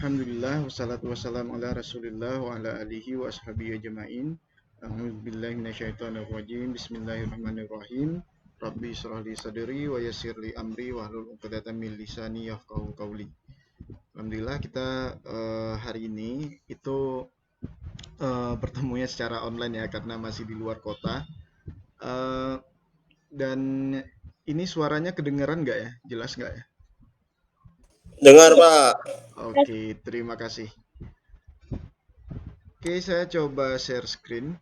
Alhamdulillah wassalatu wassalamu ala Rasulillah wa ala alihi wa ashabihi ajma'in. A'udzubillahi minasyaitonir rajim. Bismillahirrahmanirrahim. Rabbi shrah li sadri wa yassir li amri wahlul 'uqdatam min lisani yafqahu qawli. Alhamdulillah kita hari ini itu bertemunya secara online ya karena masih di luar kota. Dan ini suaranya kedengaran nggak ya? Jelas nggak ya? Dengar, Pak. Oke, terima kasih. Oke, saya coba share screen.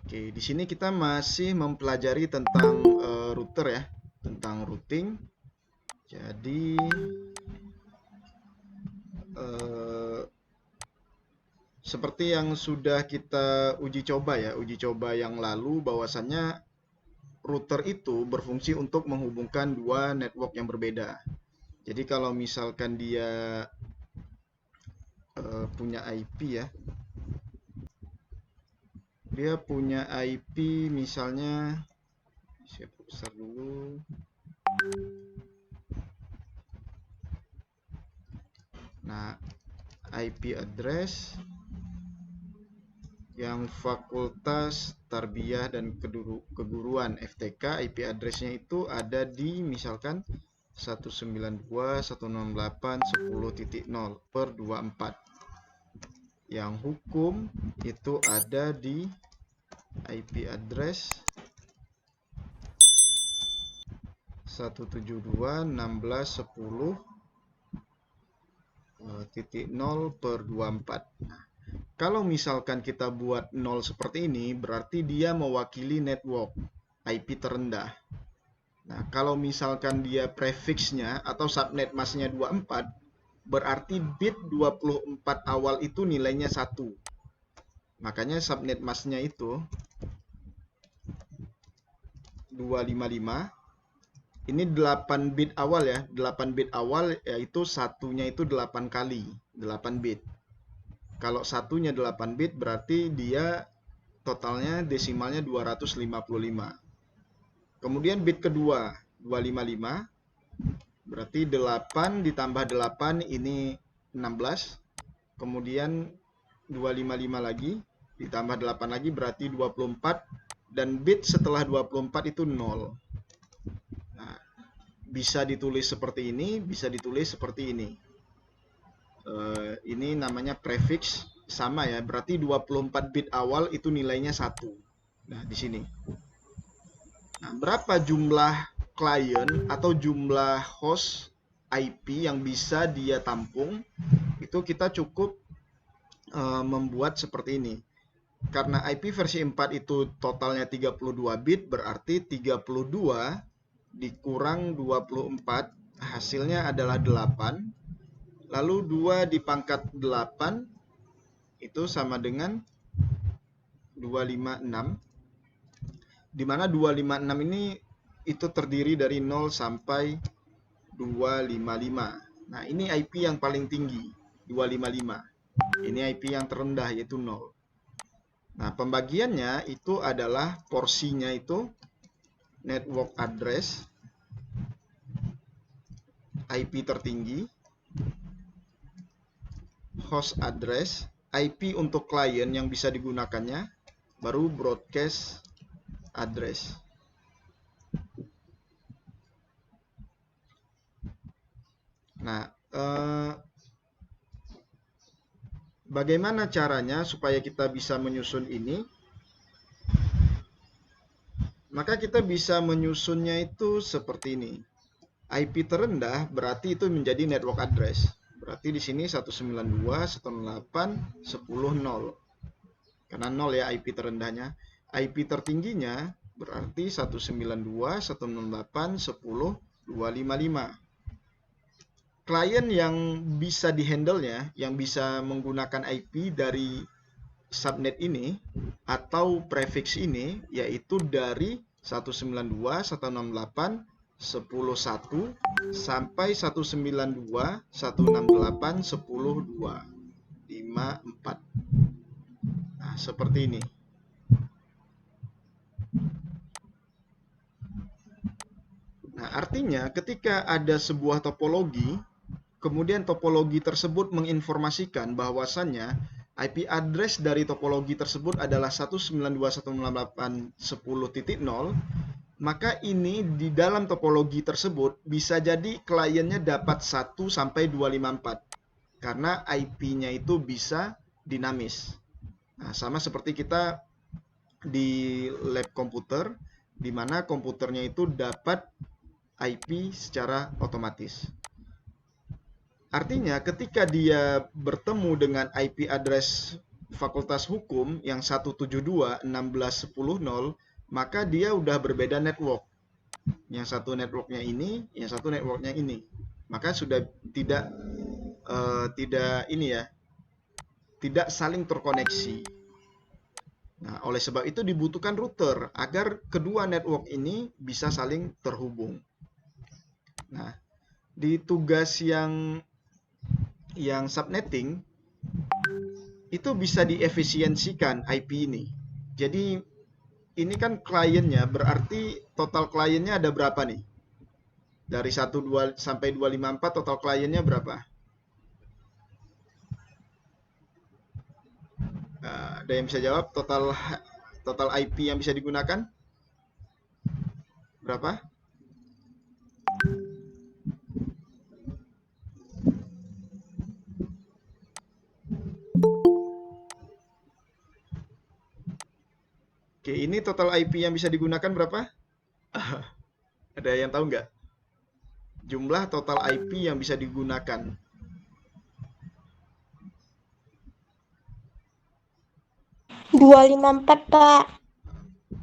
Oke, di sini kita masih mempelajari tentang router ya, tentang routing. Jadi seperti yang sudah kita uji coba ya, uji coba yang lalu bahwasannya router itu berfungsi untuk menghubungkan dua network yang berbeda. Jadi kalau misalkan dia punya IP ya, dia punya IP misalnya, saya besar dulu. Nah, IP address yang Fakultas Tarbiyah dan Keguruan FTK, IP address-nya itu ada di misalkan 192.168.10.0/24. Yang hukum itu ada di IP address 172.16.10.0/24. Kalau misalkan kita buat 0 seperti ini, berarti dia mewakili network IP terendah. Nah, kalau misalkan dia prefixnya atau subnet masknya 24, berarti bit 24 awal itu nilainya 1. Makanya subnet masknya itu 255. Ini 8 bit awal ya. 8 bit awal yaitu satunya itu 8 kali, 8 bit. Kalau satunya 8 bit berarti dia totalnya desimalnya 255. Kemudian bit kedua 255, berarti 8 ditambah 8 ini 16. Kemudian 255 lagi ditambah 8 lagi berarti 24, dan bit setelah 24 itu 0. Nah, bisa ditulis seperti ini, bisa ditulis seperti ini. Ini namanya prefix, sama ya, berarti 24 bit awal itu nilainya 1. Nah, di sini. Nah, berapa jumlah klien atau jumlah host IP yang bisa dia tampung? Itu kita cukup membuat seperti ini. Karena IP versi 4 itu totalnya 32 bit, berarti 32 dikurang 24, hasilnya adalah 8. Lalu 2 dipangkat 8 itu sama dengan 256. Di mana 256 ini itu terdiri dari 0 sampai 255. Nah, ini IP yang paling tinggi, 255. Ini IP yang terendah yaitu 0. Nah, pembagiannya itu adalah porsinya itu network address, IP tertinggi, host address, IP untuk klien yang bisa digunakannya, baru broadcast address. Nah, bagaimana caranya supaya kita bisa menyusun ini? Maka kita bisa menyusunnya itu seperti ini. IP terendah berarti itu menjadi network address. Berarti di sini 192.168.10.0. Karena 0 ya IP terendahnya. IP tertingginya berarti 192.168.10.255. Klien yang bisa dihandle-nya, yang bisa menggunakan IP dari subnet ini atau prefix ini, yaitu dari 192.168.10.1 sampai 192.168.10.254. Nah, seperti ini. Nah, artinya ketika ada sebuah topologi, kemudian topologi tersebut menginformasikan bahwasannya IP address dari topologi tersebut adalah 192.168.10.0, maka ini di dalam topologi tersebut bisa jadi kliennya dapat 1 sampai 254 karena IP-nya itu bisa dinamis. Nah, sama seperti kita di lab komputer, di mana komputernya itu dapat IP secara otomatis. Artinya ketika dia bertemu dengan IP address Fakultas Hukum yang 172.16.10.0, maka dia udah berbeda network. Yang satu networknya ini, yang satu networknya ini. Maka sudah tidak tidak saling terkoneksi. Nah, oleh sebab itu dibutuhkan router agar kedua network ini bisa saling terhubung. Nah, di tugas yang subnetting itu bisa diefisiensikan IP ini. Jadi ini kan kliennya, berarti total kliennya ada berapa nih? Dari 12 sampai 254 total kliennya berapa? Ada yang bisa jawab total IP yang bisa digunakan? Berapa? Oke, ini total IP yang bisa digunakan berapa? Ada yang tahu nggak? Jumlah total IP yang bisa digunakan. 254, Pak.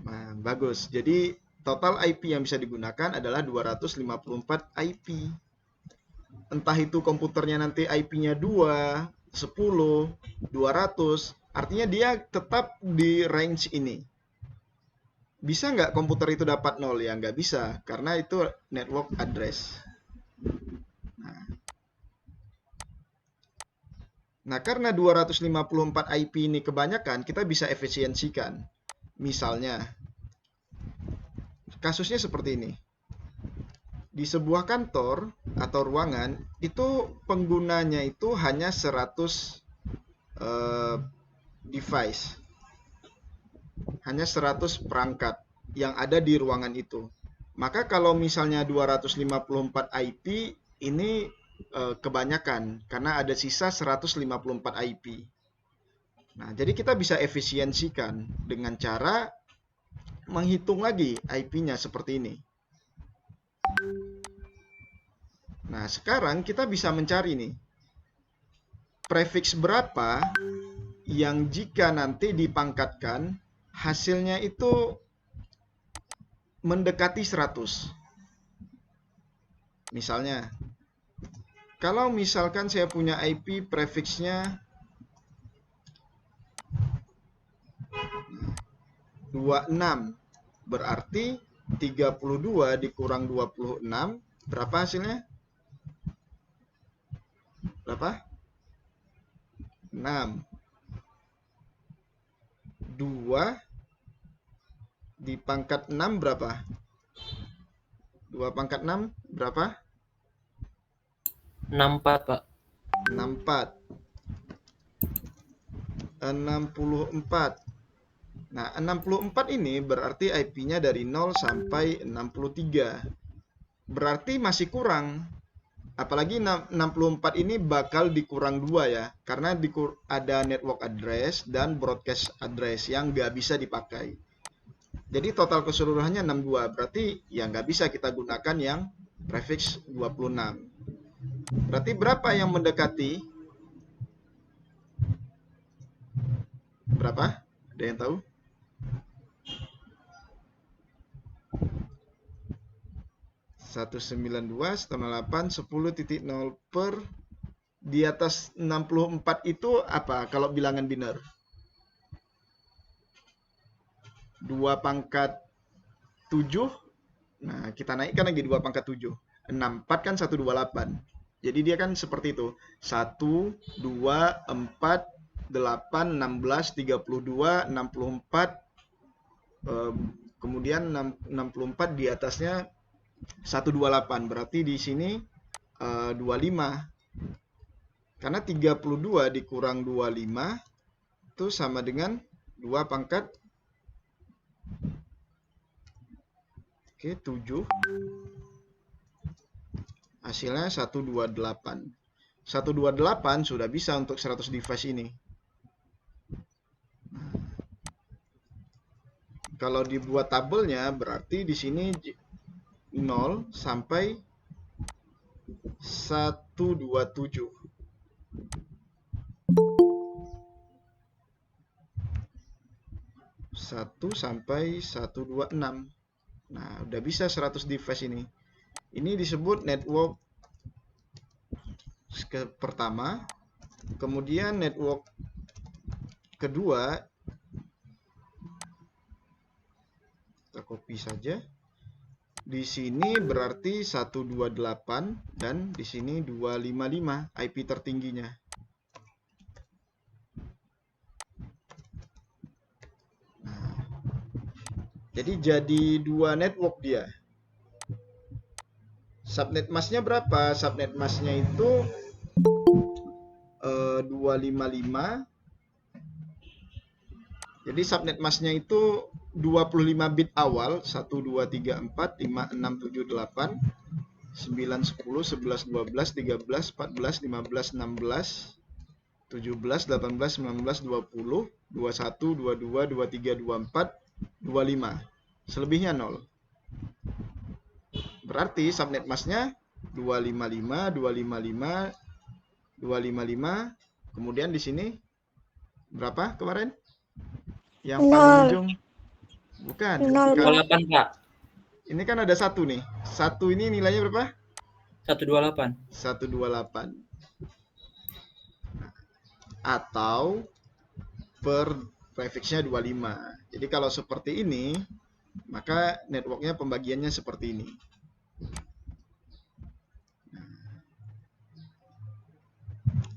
Nah, bagus. Jadi total IP yang bisa digunakan adalah 254 IP. Entah itu komputernya nanti IP-nya 2, 10, 200, artinya dia tetap di range ini. Bisa nggak komputer itu dapat 0? Ya nggak bisa, karena itu network address. Nah, karena 254 IP ini kebanyakan, kita bisa efisiensikan. Misalnya, kasusnya seperti ini. Di sebuah kantor atau ruangan, itu penggunanya itu hanya 100 device. Hanya 100 perangkat yang ada di ruangan itu. Maka kalau misalnya 254 IP, ini kebanyakan karena ada sisa 154 IP. Nah, jadi kita bisa efisiensikan dengan cara menghitung lagi IP-nya seperti ini. Nah, sekarang kita bisa mencari nih prefix berapa yang jika nanti dipangkatkan hasilnya itu mendekati 100. Misalnya, kalau misalkan saya punya IP prefixnya 26, berarti 32 dikurang 26, berapa hasilnya? Berapa? 6. 2 dipangkat 6 berapa? 2 pangkat 6 berapa? 64, Pak. 64. 64. Nah, 64 ini berarti IP-nya dari 0 sampai 63. Berarti masih kurang. Apalagi 64 ini bakal dikurang 2 ya. Karena ada network address dan broadcast address yang nggak bisa dipakai. Jadi total keseluruhannya 62. Berarti ya nggak bisa kita gunakan yang prefix 26. Berarti berapa yang mendekati? Berapa? Ada yang tahu? Satu 10.8 per di atas 64 itu apa kalau bilangan biner? 2 pangkat 7. Nah, kita naikkan lagi 2 pangkat 7. 64 kan 128. Jadi dia kan seperti itu. 1, 2, 4, 8, 16, 32, 64. Kemudian 64 di atasnya 128. Berarti di sini 25. Karena 32 dikurang 25 itu sama dengan 2 pangkat 7. Hasilnya 128. 128 sudah bisa untuk 100 device ini. Kalau dibuat tabelnya berarti di sini 0 sampai 127. 1 sampai 126. Nah, udah bisa 100 device ini. Ini disebut network pertama. Kemudian network kedua, kita copy saja. Di sini berarti 128 dan di sini 255 IP tertingginya. Nah, jadi 2 network dia. Subnet masknya berapa? Subnet masknya itu 255. Jadi subnet masknya itu 25 bit awal, 1 2 3 4 5 6 7 8 9 10 11 12 13 14 15 16 17 18 19 20 21 22 23 24 25. Selebihnya 0. Berarti subnet masknya 255 255 255. Kemudian di sini berapa kemarin? Yang paling ujung. Bukan. 28, Pak. Ini kan ada 1 nih. 1 ini nilainya berapa? 128. 128. Atau per prefixnya 25. Jadi kalau seperti ini, maka networknya pembagiannya seperti ini.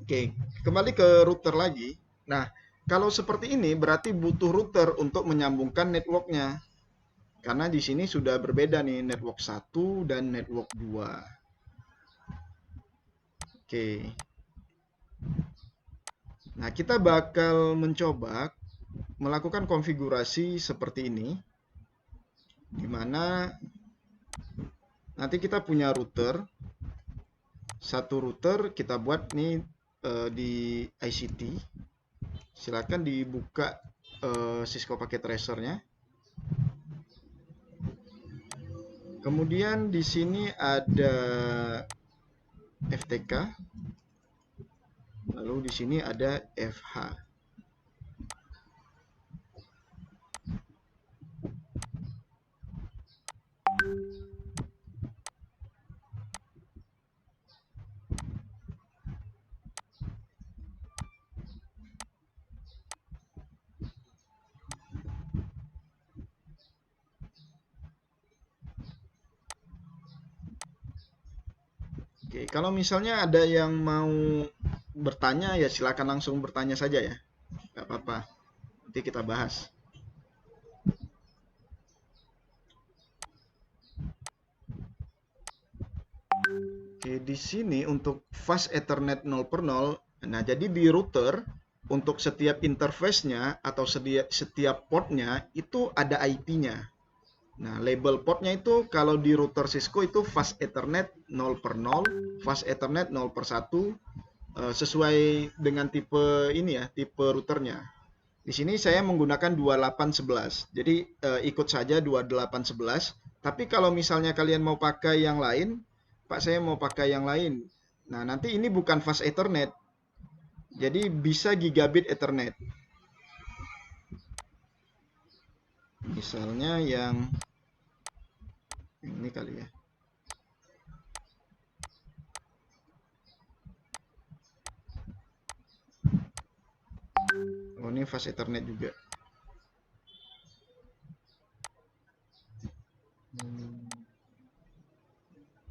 Oke, kembali ke router lagi. Nah, kalau seperti ini berarti butuh router untuk menyambungkan networknya. Karena di sini sudah berbeda nih, network 1 dan network 2. Oke. Nah, kita bakal mencoba melakukan konfigurasi seperti ini. Di mana nanti kita punya router. Satu router kita buat nih di ICT. Silakan dibuka Cisco Packet Tracer-nya. Kemudian di sini ada FTK. Lalu di sini ada FH. Oke, kalau misalnya ada yang mau bertanya ya silakan langsung bertanya saja ya. Nggak apa-apa. Nanti kita bahas. Oke, di sini untuk fast Ethernet 0/0. Nah, jadi di router untuk setiap interface-nya atau setiap port-nya itu ada IP-nya. Nah, label portnya itu kalau di router Cisco itu fast Ethernet 0/0, fast Ethernet 0/1, sesuai dengan tipe ini ya, tipe routernya. Di sini saya menggunakan 2811. Jadi ikut saja 2811. Tapi kalau misalnya kalian mau pakai yang lain, Pak saya mau pakai yang lain. Nah, nanti ini bukan fast Ethernet. Jadi bisa gigabit Ethernet. Misalnya yang ini kali ya. Oh, ini fast Ethernet juga.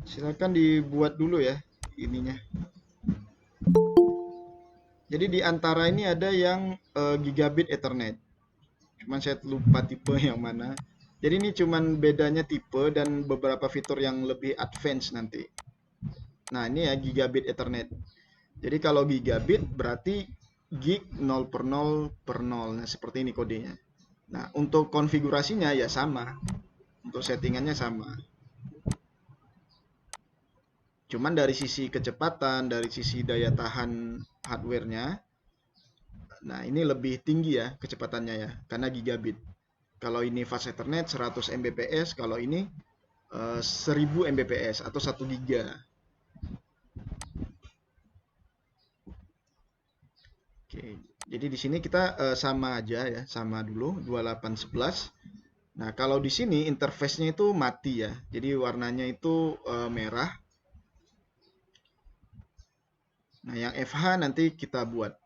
Silakan dibuat dulu ya ininya. Jadi di antara ini ada yang gigabit Ethernet. Cuman saya lupa tipe yang mana. Jadi ini cuman bedanya tipe dan beberapa fitur yang lebih advance nanti. Nah, ini ya gigabit Ethernet. Jadi kalau gigabit berarti gig 0 per 0 per 0. Nah, seperti ini kodenya. Nah, untuk konfigurasinya ya sama. Untuk settingannya sama. Cuman dari sisi kecepatan, dari sisi daya tahan hardware-nya, nah ini lebih tinggi ya kecepatannya ya, karena gigabit. Kalau ini fast Ethernet 100 Mbps, kalau ini 1000 Mbps atau 1 giga. Oke, jadi di sini kita sama aja ya, sama dulu 2811. Nah, kalau di sini interface-nya itu mati ya. Jadi warnanya itu merah. Nah, yang FH nanti kita buat.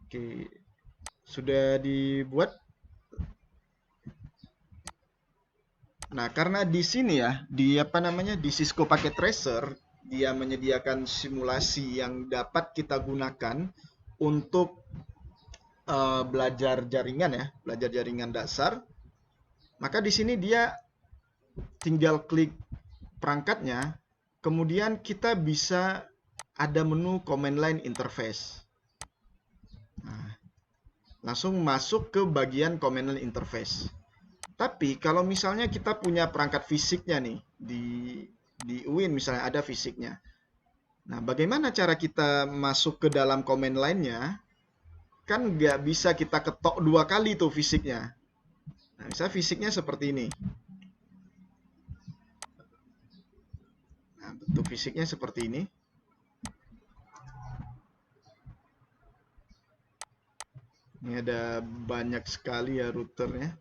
Oke, sudah dibuat. Nah, karena di sini ya, di Cisco Packet Tracer, dia menyediakan simulasi yang dapat kita gunakan untuk belajar jaringan dasar. Maka di sini dia tinggal klik perangkatnya, kemudian kita bisa ada menu command line interface. Nah, langsung masuk ke bagian command line interface. Tapi kalau misalnya kita punya perangkat fisiknya nih, di UIN misalnya ada fisiknya. Nah, bagaimana cara kita masuk ke dalam command line-nya? Kan nggak bisa kita ketok 2 kali tuh fisiknya. Nah, misalnya fisiknya seperti ini. Nah, bentuk fisiknya seperti ini. Ini ada banyak sekali ya routernya.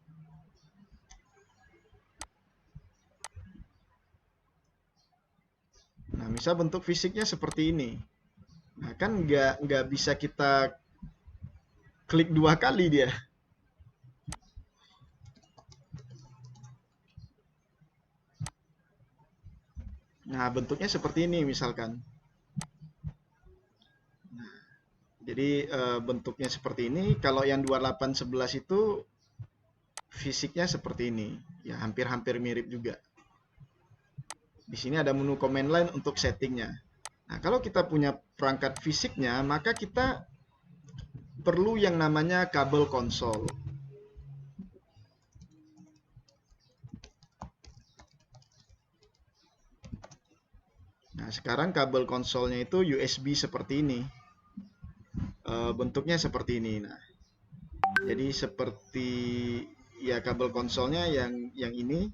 Nah, misal bentuk fisiknya seperti ini. Nah, kan nggak bisa kita klik 2 kali dia. Nah, bentuknya seperti ini misalkan. Nah, jadi bentuknya seperti ini. Kalau yang 2811 itu fisiknya seperti ini. Ya, hampir-hampir mirip juga. Di sini ada menu command line untuk settingnya. Nah, kalau kita punya perangkat fisiknya, maka kita perlu yang namanya kabel konsol. Nah, sekarang kabel konsolnya itu USB seperti ini. Bentuknya seperti ini. Nah, jadi seperti ya kabel konsolnya yang ini.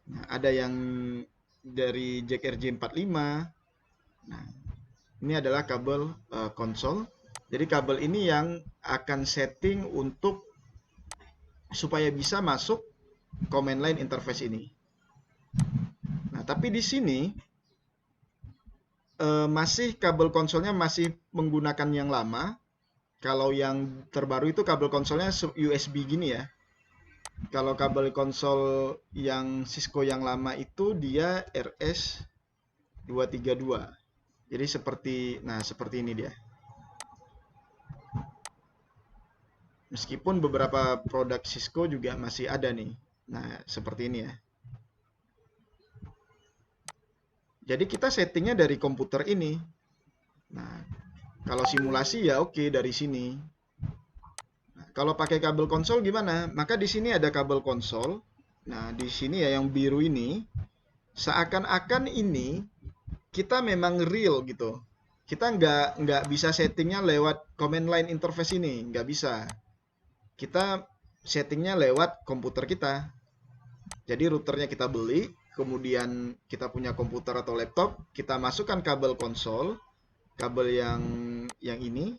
Nah, ada yang dari jack RJ45. Nah, ini adalah kabel konsol. Jadi kabel ini yang akan setting untuk supaya bisa masuk command line interface ini. Nah, tapi di sini masih kabel konsolnya masih menggunakan yang lama. Kalau yang terbaru itu kabel konsolnya USB gini ya. Kalau kabel konsol yang Cisco yang lama itu dia RS232. Jadi seperti ini dia. Meskipun beberapa produk Cisco juga masih ada nih. Nah, seperti ini ya. Jadi kita settingnya dari komputer ini. Nah, kalau simulasi ya oke dari sini. Nah, kalau pakai kabel konsol gimana? Maka di sini ada kabel konsol. Nah, di sini ya yang biru ini, seakan-akan ini kita memang real gitu. Kita nggak bisa settingnya lewat command line interface ini, nggak bisa. Kita settingnya lewat komputer kita. Jadi routernya kita beli, kemudian kita punya komputer atau laptop, kita masukkan kabel konsol, kabel yang ini,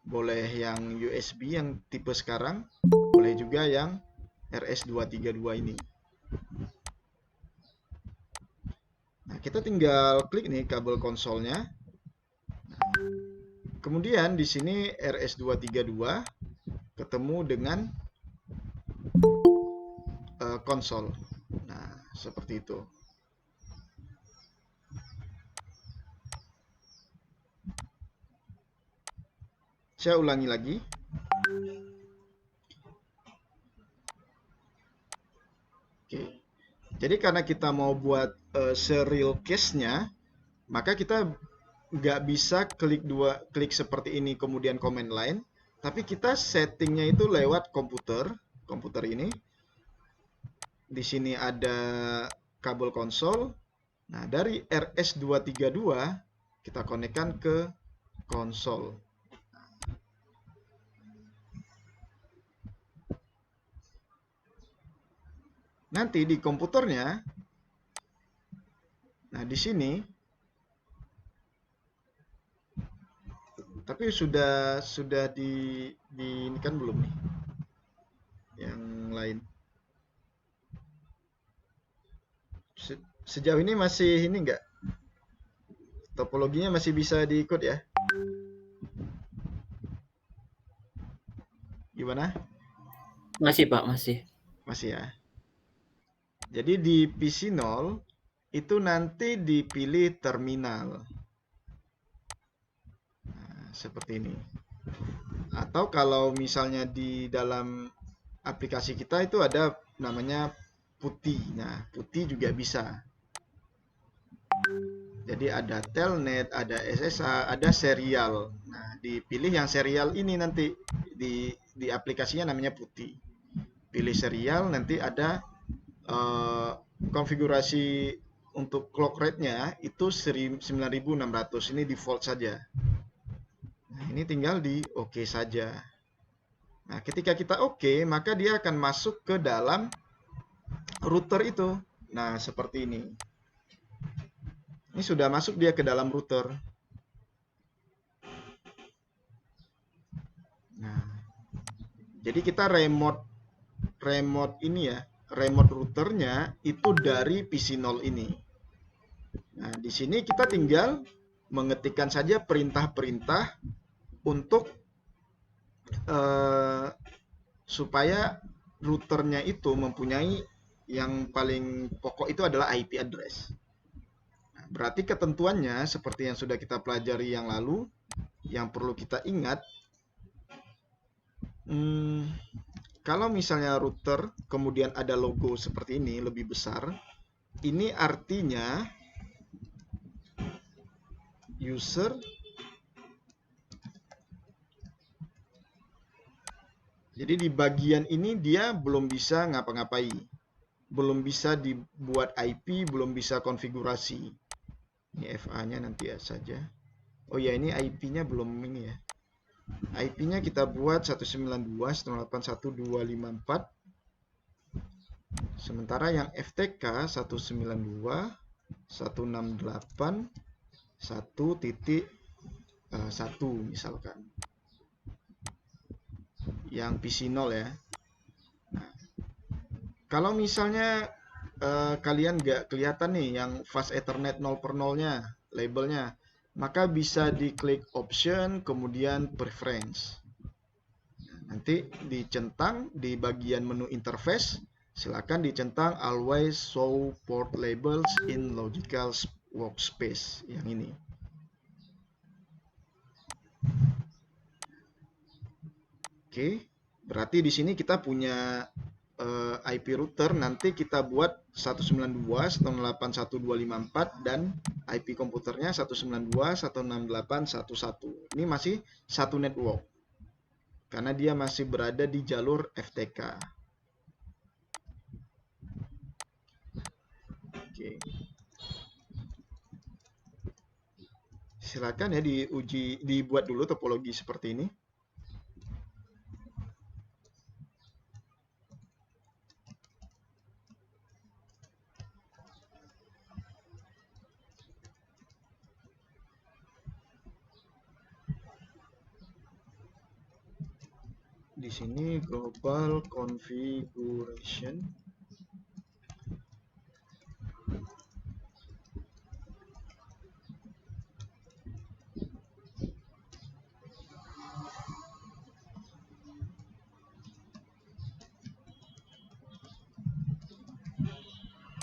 boleh yang USB yang tipe sekarang, boleh juga yang RS232 ini. Nah, kita tinggal klik nih kabel konsolnya. Kemudian di sini RS232 ketemu dengan konsol. Nah, seperti itu. Saya ulangi lagi. Oke. Jadi karena kita mau buat serial case-nya, maka kita nggak bisa klik seperti ini kemudian command line, tapi kita settingnya itu lewat komputer ini. Di sini ada kabel konsol. Nah, dari RS232 kita konekkan ke konsol. Nanti di komputernya, nah di sini, tapi sudah ini kan belum nih, yang lain. Sejauh ini masih ini enggak? Topologinya masih bisa diikut ya? Gimana? Masih, Pak, masih. Masih ya. Jadi di PC0 itu nanti dipilih terminal. Nah, seperti ini. Atau kalau misalnya di dalam aplikasi kita itu ada namanya putih. Nah, putih juga bisa. Jadi ada telnet, ada SSH, ada serial. Nah, dipilih yang serial ini nanti di aplikasinya namanya putih. Pilih serial, nanti ada konfigurasi untuk clock rate-nya itu 9600. Ini default saja. Nah, ini tinggal di OK saja. Nah, ketika kita OK, maka dia akan masuk ke dalam router itu. Nah, seperti ini. Ini sudah masuk dia ke dalam router. Nah, jadi kita remote ini ya, remote routernya itu dari PC0 ini. Nah, di sini kita tinggal mengetikkan saja perintah-perintah untuk supaya routernya itu mempunyai yang paling pokok itu adalah IP address. Berarti ketentuannya seperti yang sudah kita pelajari yang lalu, yang perlu kita ingat, kalau misalnya router kemudian ada logo seperti ini lebih besar, ini artinya user jadi di bagian ini dia belum bisa ngapa-ngapai, belum bisa dibuat IP, belum bisa konfigurasi. Ini FA-nya nanti ya saja. Oh ya, ini IP-nya belum ini ya. IP-nya kita buat 192.168.1.254. Sementara yang FTK 192.168.1.1 misalkan. Yang PC0 ya. Nah, kalau misalnya kalian nggak kelihatan nih yang fast Ethernet 0/0-nya, labelnya, maka bisa diklik option, kemudian preference. Nanti dicentang di bagian menu interface, silakan dicentang always show port labels in logical workspace, yang ini. Oke, berarti di sini kita punya IP router, nanti kita buat 192.168.1.254 dan IP komputernya 192.168.1.1. Ini masih satu network karena dia masih berada di jalur FTK. Oke. Silakan ya dibuat dulu topologi seperti ini. Di sini global configuration.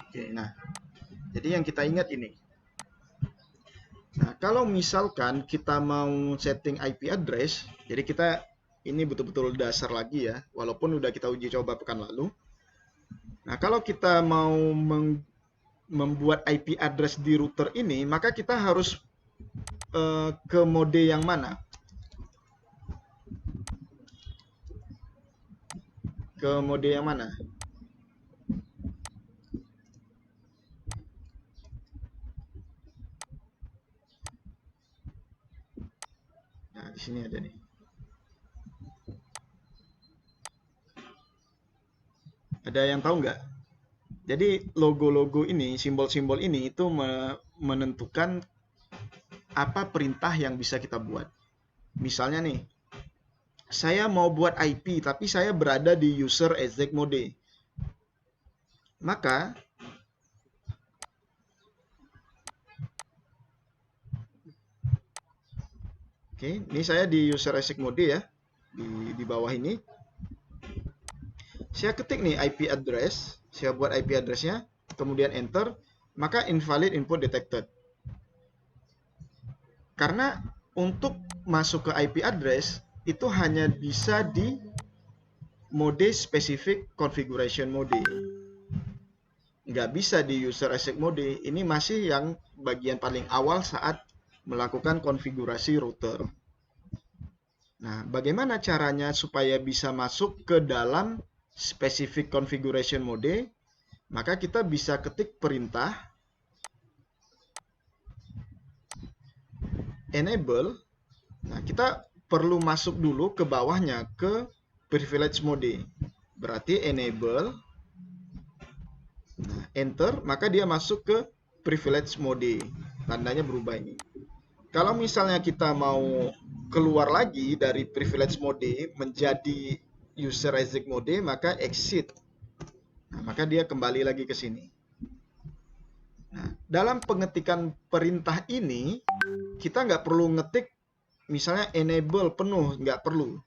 Oke, nah, jadi yang kita ingat ini. Nah, kalau misalkan kita mau setting IP address, Jadi kita ini betul-betul dasar lagi ya, walaupun udah kita uji coba pekan lalu. Nah, kalau kita mau membuat IP address di router ini, maka kita harus ke mode yang mana? Ke mode yang mana? Nah, di sini ada nih. Ada yang tahu nggak? Jadi logo-logo ini, simbol-simbol ini itu menentukan apa perintah yang bisa kita buat. Misalnya nih, saya mau buat IP tapi saya berada di user exec mode. Maka oke, ini saya di user exec mode ya. Di bawah ini. Saya ketik nih IP address, saya buat IP addressnya, kemudian enter, maka invalid input detected. Karena untuk masuk ke IP address itu hanya bisa di mode specific configuration mode. Nggak bisa di user exec mode. Ini masih yang bagian paling awal saat melakukan konfigurasi router. Nah, bagaimana caranya supaya bisa masuk ke dalam specific configuration mode? Maka kita bisa ketik perintah enable. Nah, kita perlu masuk dulu ke bawahnya ke privilege mode. Berarti enable. Nah, enter, maka dia masuk ke privilege mode. Tandanya berubah ini. Kalau misalnya kita mau keluar lagi dari privilege mode menjadi user exec mode, maka exit. Nah, maka dia kembali lagi ke sini. Nah, dalam pengetikan perintah ini, kita nggak perlu ngetik misalnya enable penuh, nggak perlu.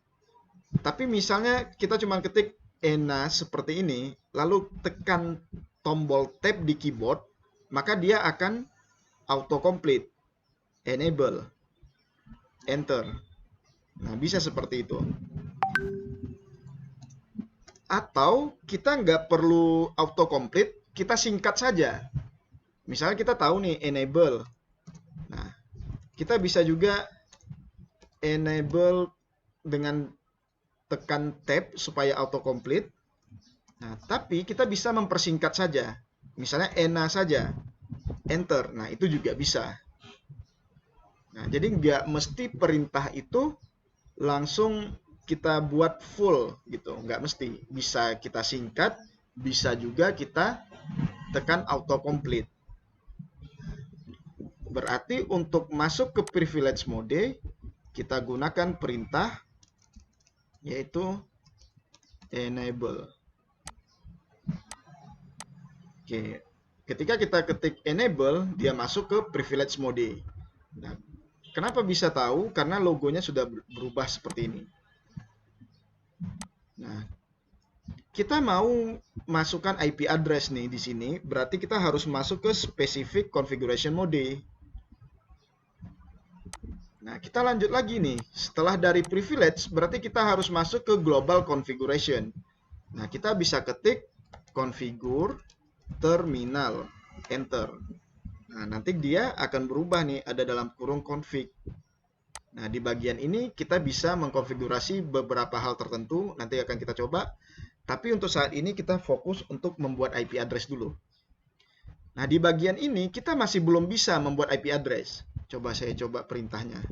Tapi misalnya kita cuma ketik ena seperti ini, lalu tekan tombol tab di keyboard, maka dia akan autocomplete. Enable. Enter. Nah, bisa seperti itu. Atau kita nggak perlu autocomplete, kita singkat saja. Misalnya kita tahu nih enable. Nah, kita bisa juga enable dengan tekan tab supaya autocomplete. Nah, tapi kita bisa mempersingkat saja. Misalnya ena saja. Enter. Nah, itu juga bisa. Nah, jadi nggak mesti perintah itu langsung kita buat full gitu, nggak mesti. Bisa kita singkat, bisa juga kita tekan autocomplete. Berarti untuk masuk ke privilege mode, kita gunakan perintah yaitu enable. Oke, ketika kita ketik enable, dia masuk ke privilege mode. Nah, kenapa bisa tahu? Karena logonya sudah berubah seperti ini. Nah, kita mau masukkan IP address nih di sini, berarti kita harus masuk ke specific configuration mode. Nah, kita lanjut lagi nih. Setelah dari privilege, berarti kita harus masuk ke global configuration. Nah, kita bisa ketik configure terminal, enter. Nah, nanti dia akan berubah nih, ada dalam kurung config. Nah, di bagian ini kita bisa mengkonfigurasi beberapa hal tertentu, nanti akan kita coba. Tapi untuk saat ini kita fokus untuk membuat IP address dulu. Nah, di bagian ini kita masih belum bisa membuat IP address. Coba saya coba perintahnya.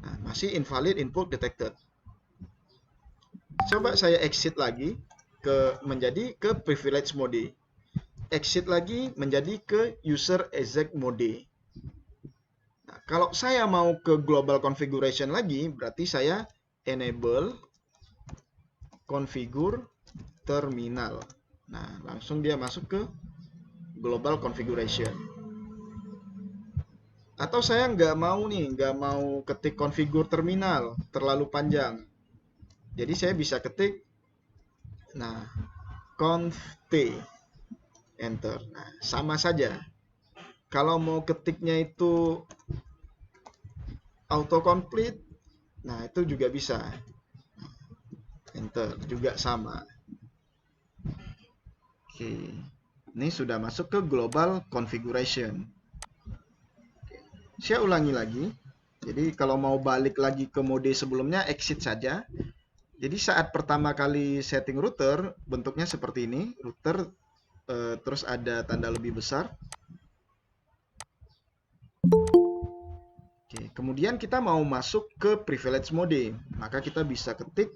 Nah, masih invalid input detected. Coba saya exit lagi menjadi ke privilege mode. Exit lagi menjadi ke user exec mode. Nah, kalau saya mau ke global configuration lagi, berarti saya enable configure terminal. Nah, langsung dia masuk ke global configuration. Atau saya nggak mau nih, nggak mau ketik configure terminal, terlalu panjang. Jadi saya bisa ketik, nah, conf t, enter. Nah, sama saja. Kalau mau ketiknya itu autocomplete, Nah, itu juga bisa. Enter juga sama. Oke. Ini sudah masuk ke global configuration. Saya ulangi lagi. Jadi kalau mau balik lagi ke mode sebelumnya, exit saja. Jadi saat pertama kali setting router, bentuknya seperti ini. Router terus ada tanda lebih besar. Oke, kemudian kita mau masuk ke privilege mode, maka kita bisa ketik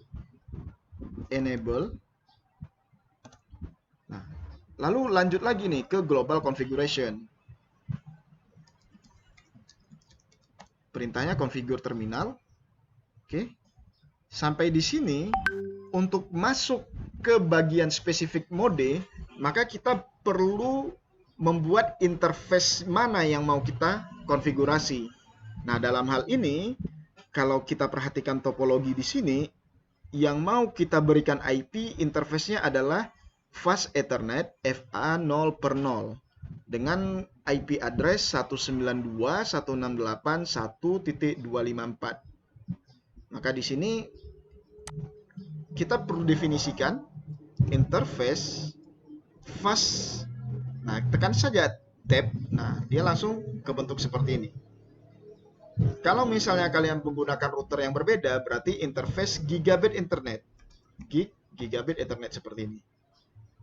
enable. Nah, lalu lanjut lagi nih ke global configuration. Perintahnya configure terminal. Oke. Sampai di sini untuk masuk ke bagian spesifik mode, maka kita perlu membuat interface mana yang mau kita konfigurasi. Nah, dalam hal ini, kalau kita perhatikan topologi di sini, yang mau kita berikan IP interface-nya adalah Fast Ethernet FA 0/0 dengan IP address 192.168.1.254. Maka di sini kita perlu definisikan interface fast. Nah, tekan saja tab. Nah, dia langsung kebentuk seperti ini. Kalau misalnya kalian menggunakan router yang berbeda, berarti interface gigabit internet. Gigabit Ethernet seperti ini.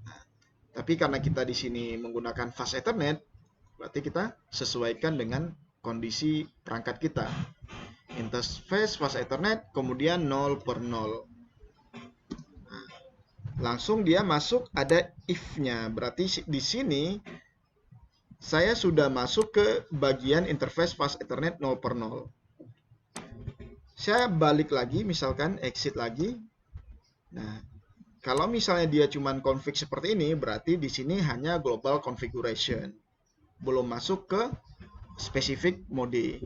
Nah, tapi karena kita di sini menggunakan fast Ethernet, berarti kita sesuaikan dengan kondisi perangkat kita. Interface fast Ethernet, kemudian 0/0. Nah, langsung dia masuk, ada if-nya. Berarti di sini saya sudah masuk ke bagian interface fast Ethernet 0/0. Saya balik lagi, misalkan exit lagi. Nah, kalau misalnya dia cuma config seperti ini, berarti di sini hanya global configuration. Belum masuk ke specific mode.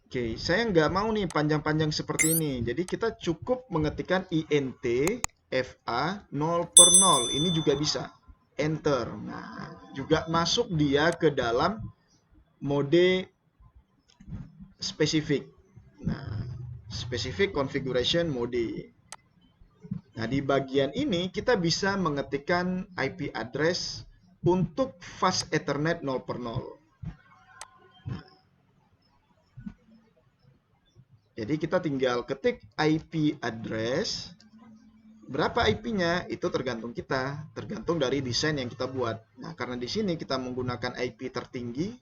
Oke, saya nggak mau nih panjang-panjang seperti ini. Jadi kita cukup mengetikkan int fa 0/0. Ini juga bisa. Enter. Nah, juga masuk dia ke dalam mode spesifik. Nah, specific configuration mode. Nah, di bagian ini kita bisa mengetikkan IP address untuk fast Ethernet 0/0. Jadi kita tinggal ketik IP address. Berapa IP-nya? Itu tergantung kita, tergantung dari desain yang kita buat. Nah, karena di sini kita menggunakan IP tertinggi,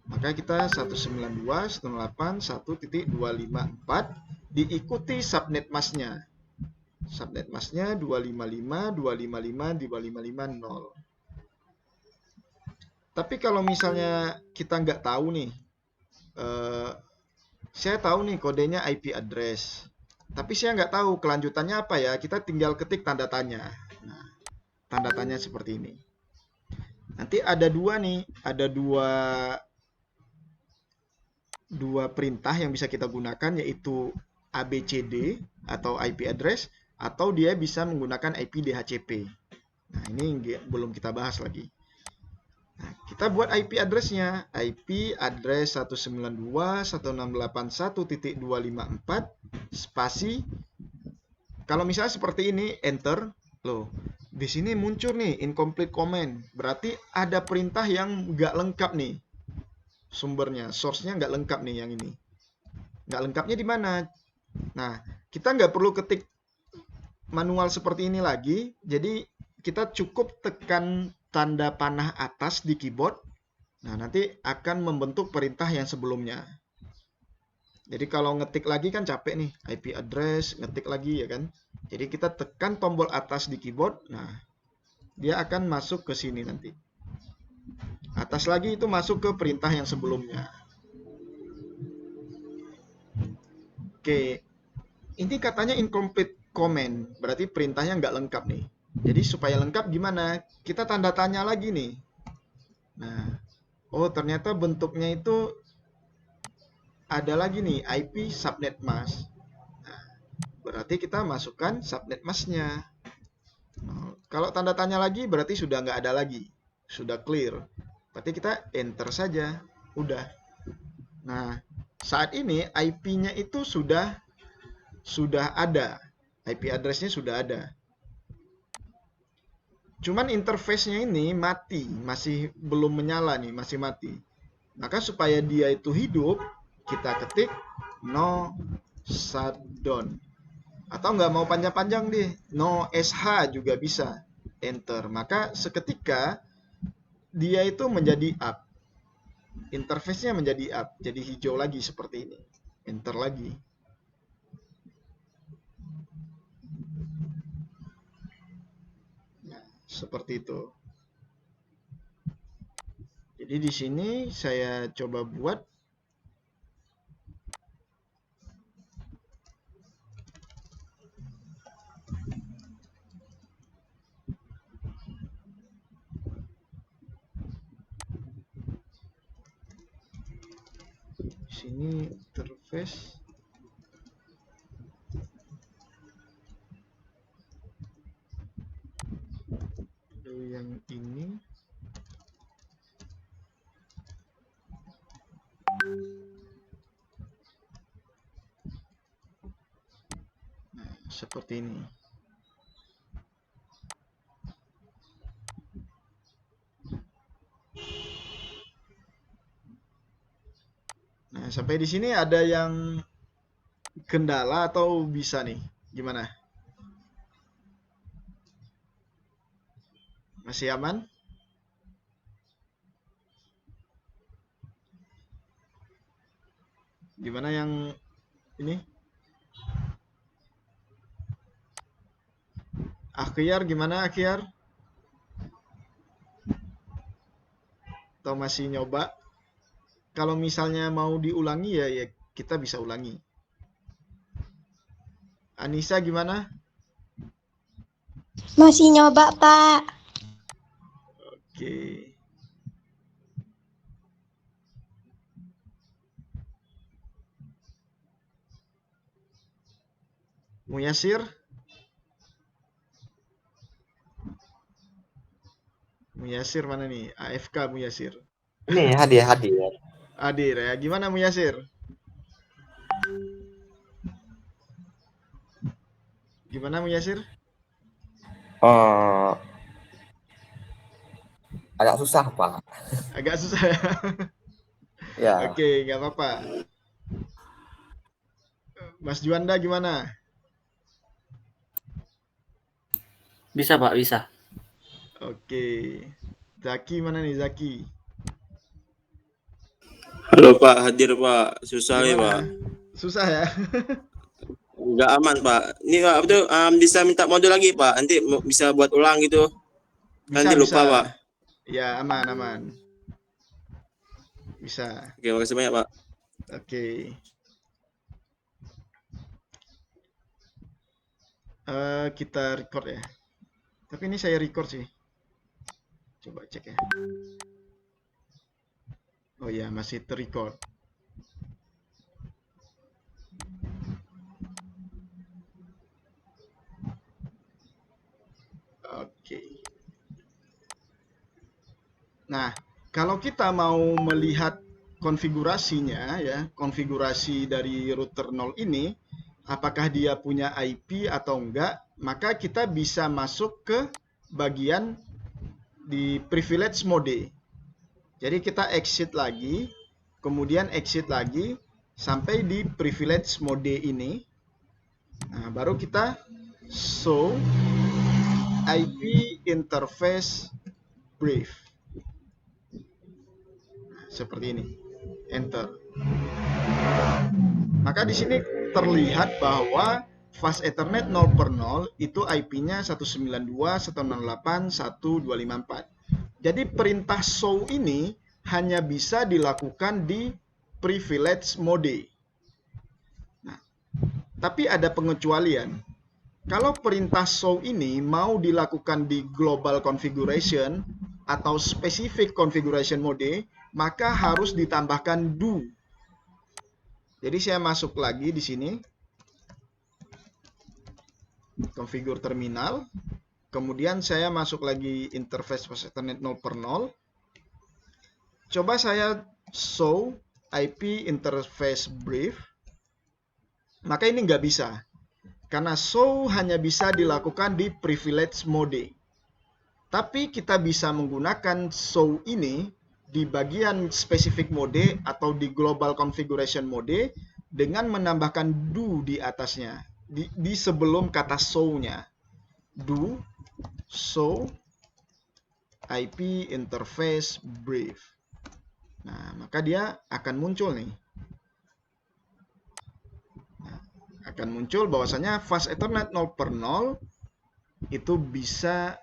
maka kita 192.168.1.254 diikuti subnet mask-nya. Subnet mask-nya 255.255.255.0. Tapi kalau misalnya kita nggak tahu nih, saya tahu nih kodenya IP address, tapi saya nggak tahu kelanjutannya apa ya, kita tinggal ketik tanda tanya. Nah, tanda tanya seperti ini. Nanti ada dua nih, ada dua perintah yang bisa kita gunakan, yaitu ABCD atau IP address, atau dia bisa menggunakan IP DHCP. Nah, ini belum kita bahas lagi. Nah, kita buat IP address-nya. IP address 192.168.1.254 spasi. Kalau misalnya seperti ini, enter. Loh, di sini muncul nih incomplete comment. Berarti ada perintah yang nggak lengkap nih. Sumbernya, source-nya nggak lengkap nih yang ini. Nggak lengkapnya di mana? Nah, kita nggak perlu ketik manual seperti ini lagi. Jadi, kita cukup tekan tanda panah atas di keyboard. Nah, nanti akan membentuk perintah yang sebelumnya. Jadi kalau ngetik lagi kan capek nih, IP address, ngetik lagi ya kan. Jadi kita tekan tombol atas di keyboard. Nah, dia akan masuk ke sini nanti. Atas lagi itu masuk ke perintah yang sebelumnya. Oke, ini katanya incomplete comment, berarti perintahnya nggak lengkap nih. Jadi supaya lengkap gimana? Kita tanda tanya lagi nih. Nah, oh ternyata bentuknya itu ada lagi nih, IP subnet mask. Nah, berarti kita masukkan subnet mask-nya. Nah, kalau tanda tanya lagi berarti sudah nggak ada lagi. Sudah clear. Berarti kita enter saja. Udah. Nah, Saat ini IP-nya itu sudah ada. IP address-nya sudah ada. Cuman interface-nya ini mati, masih belum menyala nih, masih mati. Maka supaya dia itu hidup, kita ketik no shutdown. Atau nggak mau panjang-panjang deh, no sh juga bisa. Enter. Maka seketika dia itu menjadi up. Interface-nya menjadi up, jadi hijau lagi seperti ini. Enter lagi. Nah, seperti itu. Jadi di sini saya coba buat di sini interface. Lalu yang ini. Nah, seperti ini. Nah, sampai di sini ada yang kendala atau bisa nih? Gimana? Masih aman? Gimana yang ini? Akhyar gimana Akhyar? Atau masih nyoba? Kalau misalnya mau diulangi ya kita bisa ulangi. Anissa gimana? Masih nyoba, Pak. Oke. Muyasir? Muyasir mana nih? AFK Muyasir. Ini hadir. Hadir ya. Gimana Muyasir? Gimana Muyasir? Agak susah, Pak. Agak susah ya. Ya. Oke, nggak apa-apa. Mas Juanda gimana? Bisa Pak, bisa. Oke. Zaki mana nih Zaki? Halo Pak, hadir Pak. Susah nih Pak. Gimana? Susah ya? Nggak aman Pak. Ini Pak, itu bisa minta modul lagi Pak. Nanti bisa buat ulang gitu. Nanti lupa Pak. Ya, aman. Bisa. Oke, makasih banyak Pak. Oke. Kita record ya. Tapi ini saya record sih. Coba cek ya. Oh ya, masih terrecord. Oke. Nah, kalau kita mau melihat konfigurasinya ya, konfigurasi dari router 0 ini, apakah dia punya IP atau enggak, maka kita bisa masuk ke bagian di privilege mode. Jadi kita exit lagi, kemudian exit lagi, sampai di privilege mode ini. Nah, baru kita show IP interface brief. Seperti ini. Enter. Maka di sini terlihat bahwa fast Ethernet 0/0 itu IP-nya 192.168.1.254. Jadi perintah show ini hanya bisa dilakukan di privilege mode. Nah, tapi ada pengecualian. Kalau perintah show ini mau dilakukan di global configuration atau specific configuration mode, maka harus ditambahkan do. Jadi saya masuk lagi di sini. Configure terminal. Kemudian saya masuk lagi interface fast Ethernet 0/0. Coba saya show IP interface brief, maka ini nggak bisa. Karena show hanya bisa dilakukan di privilege mode. Tapi kita bisa menggunakan show ini di bagian specific mode atau di global configuration mode dengan menambahkan do di atasnya, di sebelum kata show-nya. Do show IP interface brief. Nah, maka dia akan muncul nih. Nah, akan muncul bahwasanya fast Ethernet 0/0 itu bisa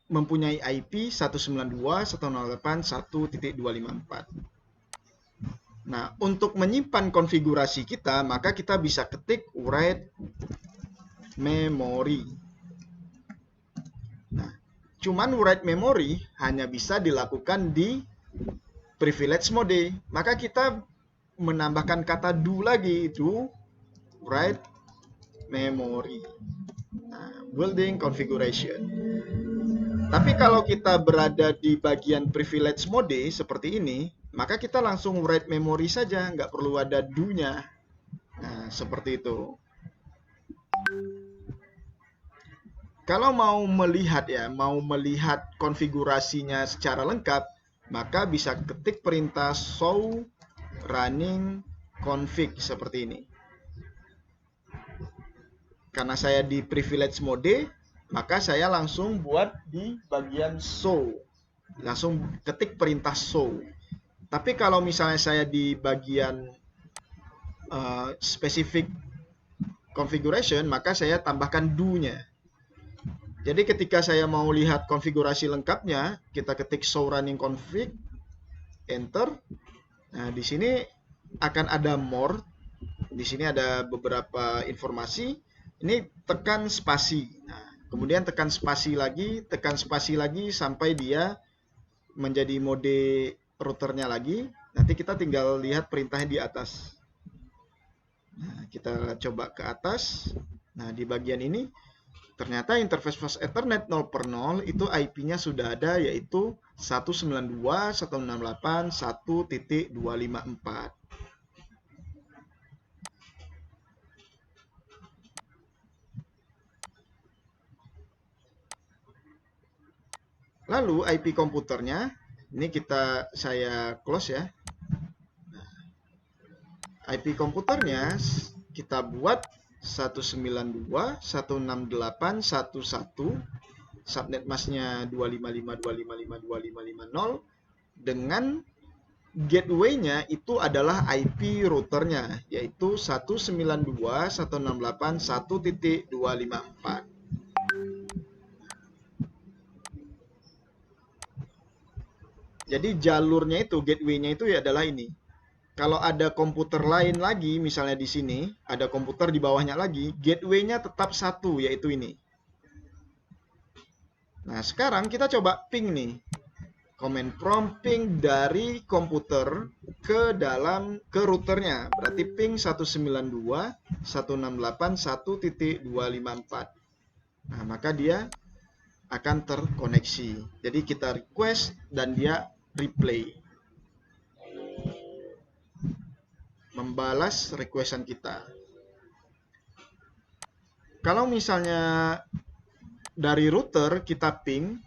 mempunyai IP 192.168.1.254. Nah, untuk menyimpan konfigurasi kita, maka kita bisa ketik write memory. Nah, cuman write memory hanya bisa dilakukan di privilege mode. Maka kita menambahkan kata do lagi, do write memory. Nah, building configuration. Tapi kalau kita berada di bagian privilege mode seperti ini, maka kita langsung write memory saja, nggak perlu ada do-nya. Nah, seperti itu. Kalau mau melihat konfigurasinya secara lengkap, maka bisa ketik perintah show running config seperti ini. Karena saya di privilege mode, maka saya langsung buat di bagian show. Langsung ketik perintah show. Tapi kalau misalnya saya di bagian specific configuration, maka saya tambahkan do-nya. Jadi ketika saya mau lihat konfigurasi lengkapnya, kita ketik show running config, enter. Nah, di sini akan ada more. Di sini ada beberapa informasi. Ini tekan spasi. Nah, kemudian tekan spasi lagi sampai dia menjadi mode routernya lagi. Nanti kita tinggal lihat perintahnya di atas. Nah, kita coba ke atas. Nah, di bagian ini ternyata interface fast Ethernet 0/0 itu IP-nya sudah ada, yaitu 192.168.1.254. Lalu IP komputernya, ini saya close ya. IP komputernya kita buat 192.168.1.1, subnet masknya 255.255.255.50, dengan gateway-nya itu adalah IP routernya, yaitu 192.168.1.254. Jadi jalurnya itu, gateway-nya itu adalah ini. Kalau ada komputer lain lagi, misalnya di sini, ada komputer di bawahnya lagi, gateway-nya tetap satu, yaitu ini. Nah, sekarang kita coba ping nih. Command prompt ping dari komputer ke routernya. Berarti ping 192.168.1.254. Nah, maka dia akan terkoneksi. Jadi kita request dan dia replay. Membalas requestan kita. Kalau misalnya dari router kita ping,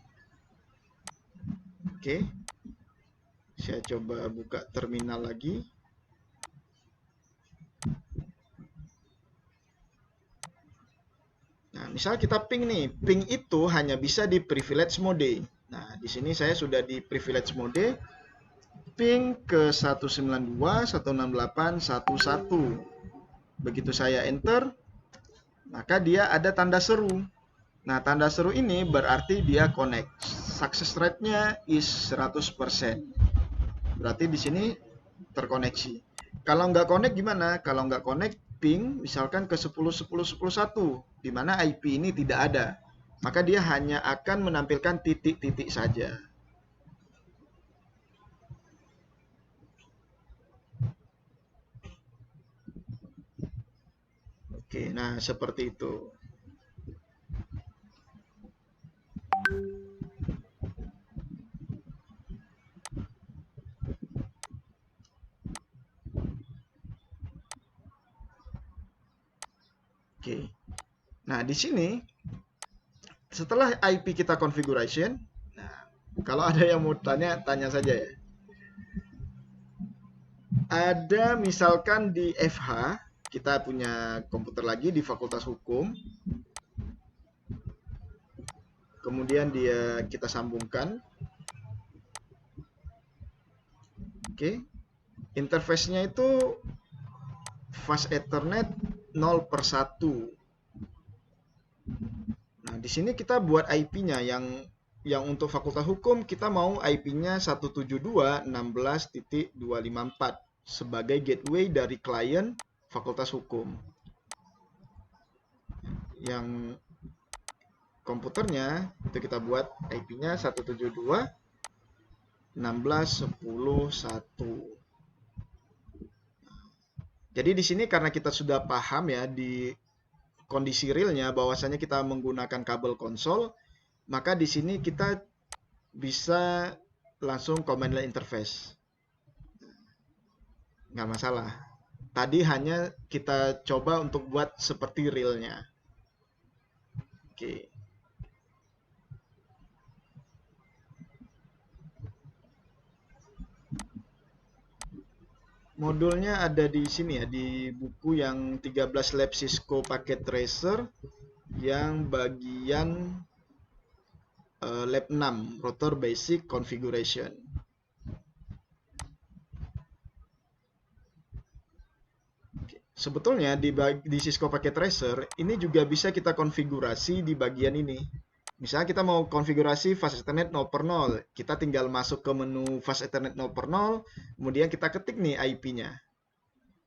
oke, saya coba buka terminal lagi. Nah, misal kita ping nih, ping itu hanya bisa di privilege mode. Nah, di sini saya sudah di privilege mode. Ping ke 192.168.1.1. Begitu saya enter, maka dia ada tanda seru. Nah, tanda seru ini berarti dia connect. Success rate-nya is 100%. Berarti di sini terkoneksi. Kalau nggak connect gimana? Kalau nggak connect, ping misalkan ke 10.10.10.1, di mana IP ini tidak ada. Maka dia hanya akan menampilkan titik-titik saja. Oke, nah seperti itu. Oke. Nah, di sini setelah IP kita configuration, nah, kalau ada yang mau tanya, tanya saja ya. Ada misalkan di FH, kita punya komputer lagi di Fakultas Hukum. Kemudian kita sambungkan. Oke. Interface-nya itu fast Ethernet 0/1. Nah, di sini kita buat IP-nya yang untuk Fakultas Hukum kita mau IP-nya 172.16.254 sebagai gateway dari klien Fakultas Hukum. Yang komputernya itu kita buat IP-nya 172.16.10.1. Jadi di sini karena kita sudah paham ya di kondisi realnya bahwasanya kita menggunakan kabel konsol, maka di sini kita bisa langsung command line interface. Nggak masalah. Tadi hanya kita coba untuk buat seperti realnya. Oke. Modulnya ada di sini ya, di buku yang 13 Lab Cisco Packet Tracer yang bagian Lab 6, Rotor Basic Configuration. Sebetulnya di Cisco Packet Tracer ini juga bisa kita konfigurasi di bagian ini. Misalnya kita mau konfigurasi Fast Ethernet 0/0, kita tinggal masuk ke menu Fast Ethernet 0/0, kemudian kita ketik nih IP-nya.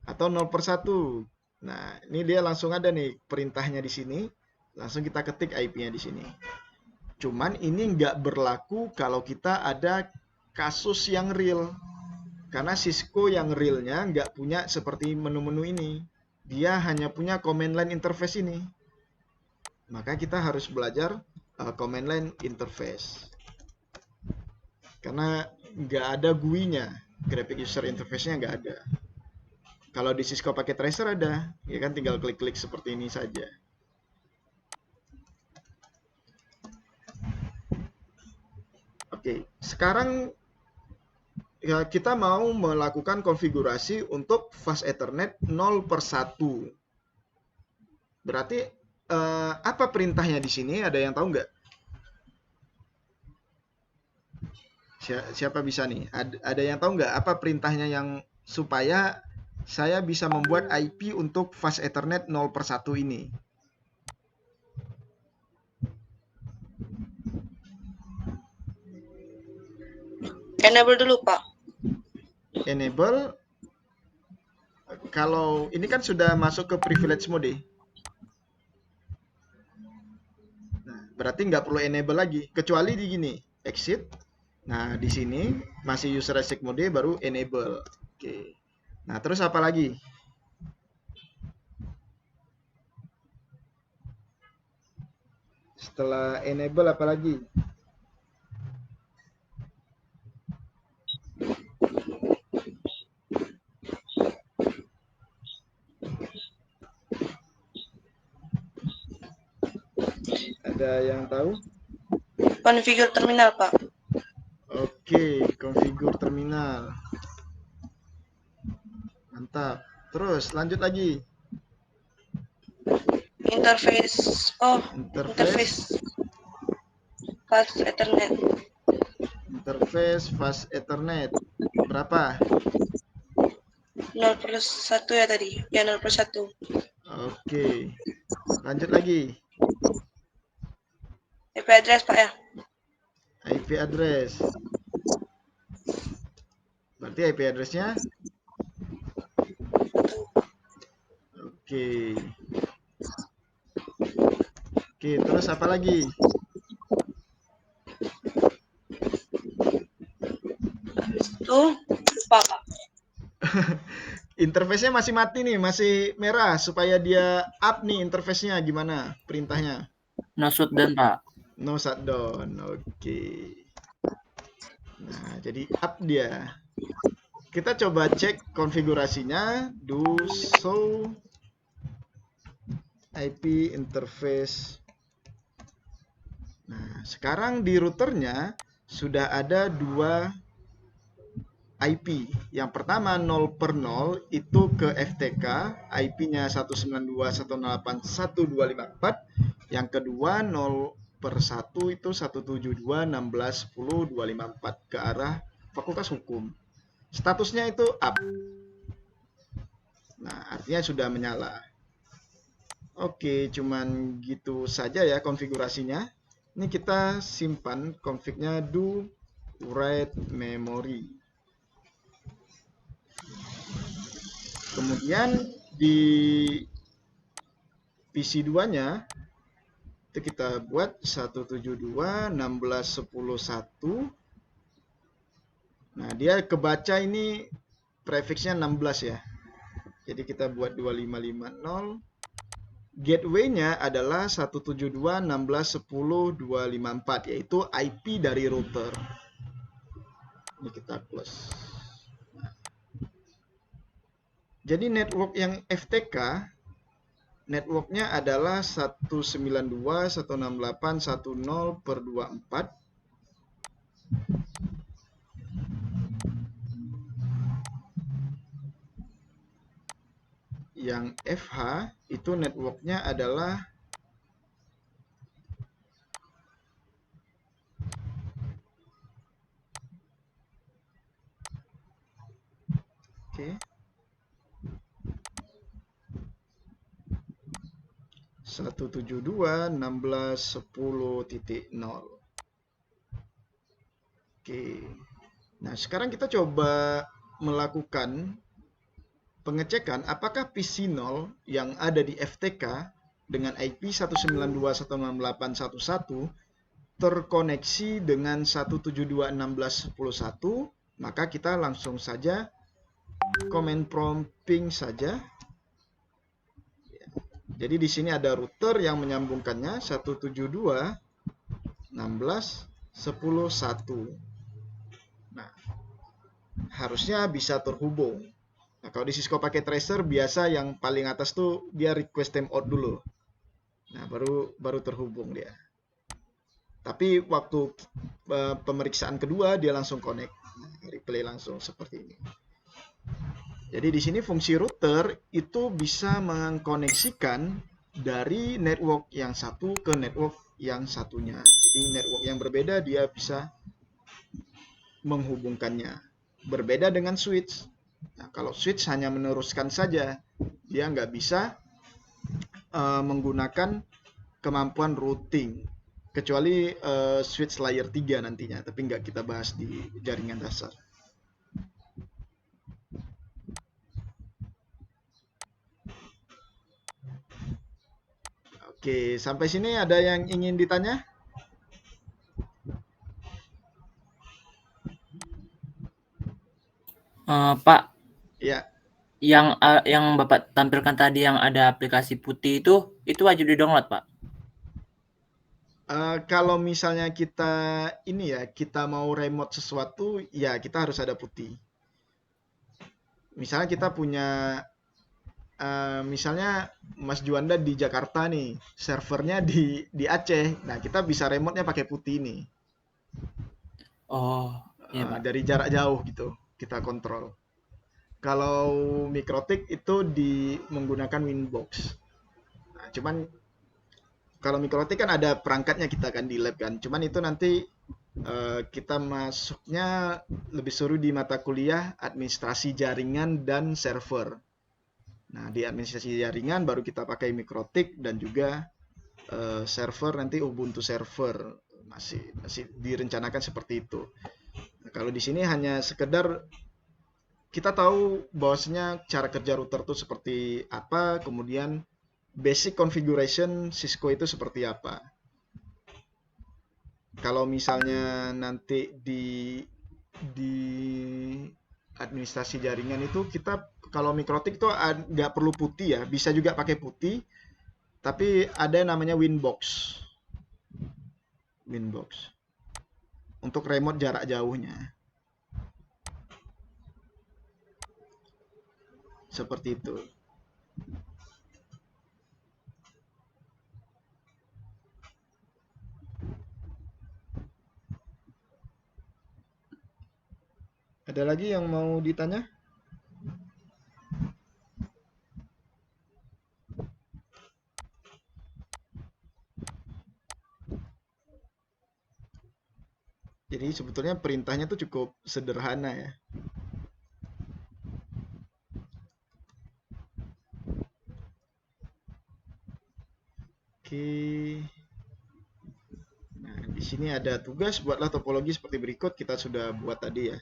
Atau 0/1. Nah, ini dia langsung ada nih perintahnya di sini. Langsung kita ketik IP-nya di sini. Cuman ini nggak berlaku kalau kita ada kasus yang real. Karena Cisco yang realnya nggak punya seperti menu-menu ini. Dia hanya punya command line interface ini. Maka kita harus belajar command line interface. Karena nggak ada GUI-nya. Graphic User Interface-nya nggak ada. Kalau di Cisco Packet Tracer ada. Ya kan tinggal klik-klik seperti ini saja. Oke, sekarang ya, kita mau melakukan konfigurasi untuk Fast Ethernet 0/1. Berarti apa perintahnya di sini? Ada yang tahu nggak? Siapa bisa nih? Ada yang tahu nggak apa perintahnya yang supaya saya bisa membuat IP untuk Fast Ethernet 0/1 ini? Enable dulu, Pak. Enable. Kalau ini kan sudah masuk ke privilege mode. Nah, berarti nggak perlu enable lagi. Kecuali di gini, exit. Nah, di sini masih user restrict mode baru enable. Oke. Nah, terus apa lagi? Setelah enable apa lagi? Ada yang tahu? Configure terminal, Pak. Oke, configure terminal. Mantap. Terus lanjut lagi. Interface. Oh, interface. Fast Ethernet. Interface Fast Ethernet. Berapa? 0/1 ya tadi. Ya, 0/1. Oke. Lanjut lagi. IP address, Pak ya. IP address. Berarti IP address-nya? Oke. Oke, terus apa lagi? Tuh, lupa, Pak. Interface-nya masih mati nih, masih merah. Supaya dia up nih interface-nya gimana perintahnya? No shutdown, Pak. No shutdown. Oke. Nah, jadi up dia. Kita coba cek konfigurasinya. Do show IP interface. Nah, sekarang di routernya sudah ada 2 IP. Yang pertama 0 per 0 itu ke FTK, IP-nya 192.168.1.254. Yang kedua 0 per 1 itu 172.16.10.254 ke arah Fakultas Hukum. Statusnya itu up. Nah, artinya sudah menyala. Oke, cuman gitu saja ya konfigurasinya. Ini kita simpan config-nya do write memory. Kemudian di PC 2-nya itu kita buat 172.16.10.1. Nah, dia kebaca ini prefixnya 16 ya. Jadi kita buat 2550. Gateway-nya adalah 172.16.10.254 yaitu IP dari router. Ini kita close. Jadi network yang FTK, networknya adalah 192.168.1.0/24. Yang FH itu networknya adalah oke. 172.16.10.0. Oke. Nah, sekarang kita coba melakukan pengecekan apakah PC 0 yang ada di FTK dengan IP 192.168.1.1 terkoneksi dengan 172.16.10.1, maka kita langsung saja command prompt ping saja. Jadi di sini ada router yang menyambungkannya 172.16.10.1. Nah, harusnya bisa terhubung. Nah, kalau di Cisco pakai tracer biasa yang paling atas tuh dia request timeout dulu. Nah, baru terhubung dia. Tapi waktu pemeriksaan kedua dia langsung connect. Nah, replay langsung seperti ini. Jadi di sini fungsi router itu bisa mengkoneksikan dari network yang satu ke network yang satunya. Jadi network yang berbeda dia bisa menghubungkannya. Berbeda dengan switch. Nah, kalau switch hanya meneruskan saja, dia nggak bisa menggunakan kemampuan routing. Kecuali switch layer 3 nantinya, tapi nggak kita bahas di jaringan dasar. Oke, sampai sini ada yang ingin ditanya? Pak, Ya, yang Bapak tampilkan tadi yang ada aplikasi putih itu wajib di-download, Pak? kalau misalnya kita mau remote sesuatu, ya kita harus ada putih. Misalnya kita punya, misalnya Mas Juanda di Jakarta nih, servernya di Aceh. Nah, kita bisa remote-nya pakai putih nih. Oh, iya, Pak. Dari jarak jauh gitu, kita kontrol. Kalau Mikrotik itu menggunakan Winbox. Nah, cuman kalau Mikrotik kan ada perangkatnya kita kan di lab kan. Cuman itu nanti kita masuknya lebih suruh di mata kuliah administrasi jaringan dan server. Nah, di administrasi jaringan baru kita pakai Mikrotik dan juga server nanti Ubuntu server masih direncanakan seperti itu. Nah, kalau di sini hanya sekedar kita tahu bahwasanya cara kerja router itu seperti apa, kemudian basic configuration Cisco itu seperti apa. Kalau misalnya nanti di administrasi jaringan itu kita kalau Mikrotik tuh nggak perlu putih ya, bisa juga pakai putih, tapi ada yang namanya Winbox untuk remote jarak jauhnya. Seperti itu. Ada lagi yang mau ditanya? Jadi sebetulnya perintahnya tuh cukup sederhana ya. Oke. Nah, di sini ada tugas, buatlah topologi seperti berikut, kita sudah buat tadi ya.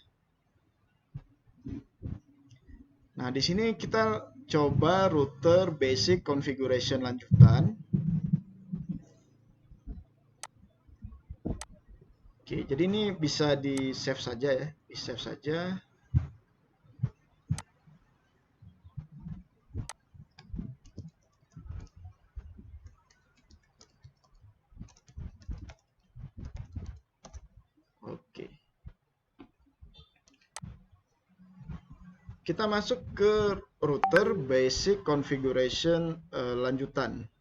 Nah, di sini kita coba router basic configuration lanjutan. Oke, jadi ini bisa di save saja ya, di save saja. Oke. Kita masuk ke router basic configuration lanjutan.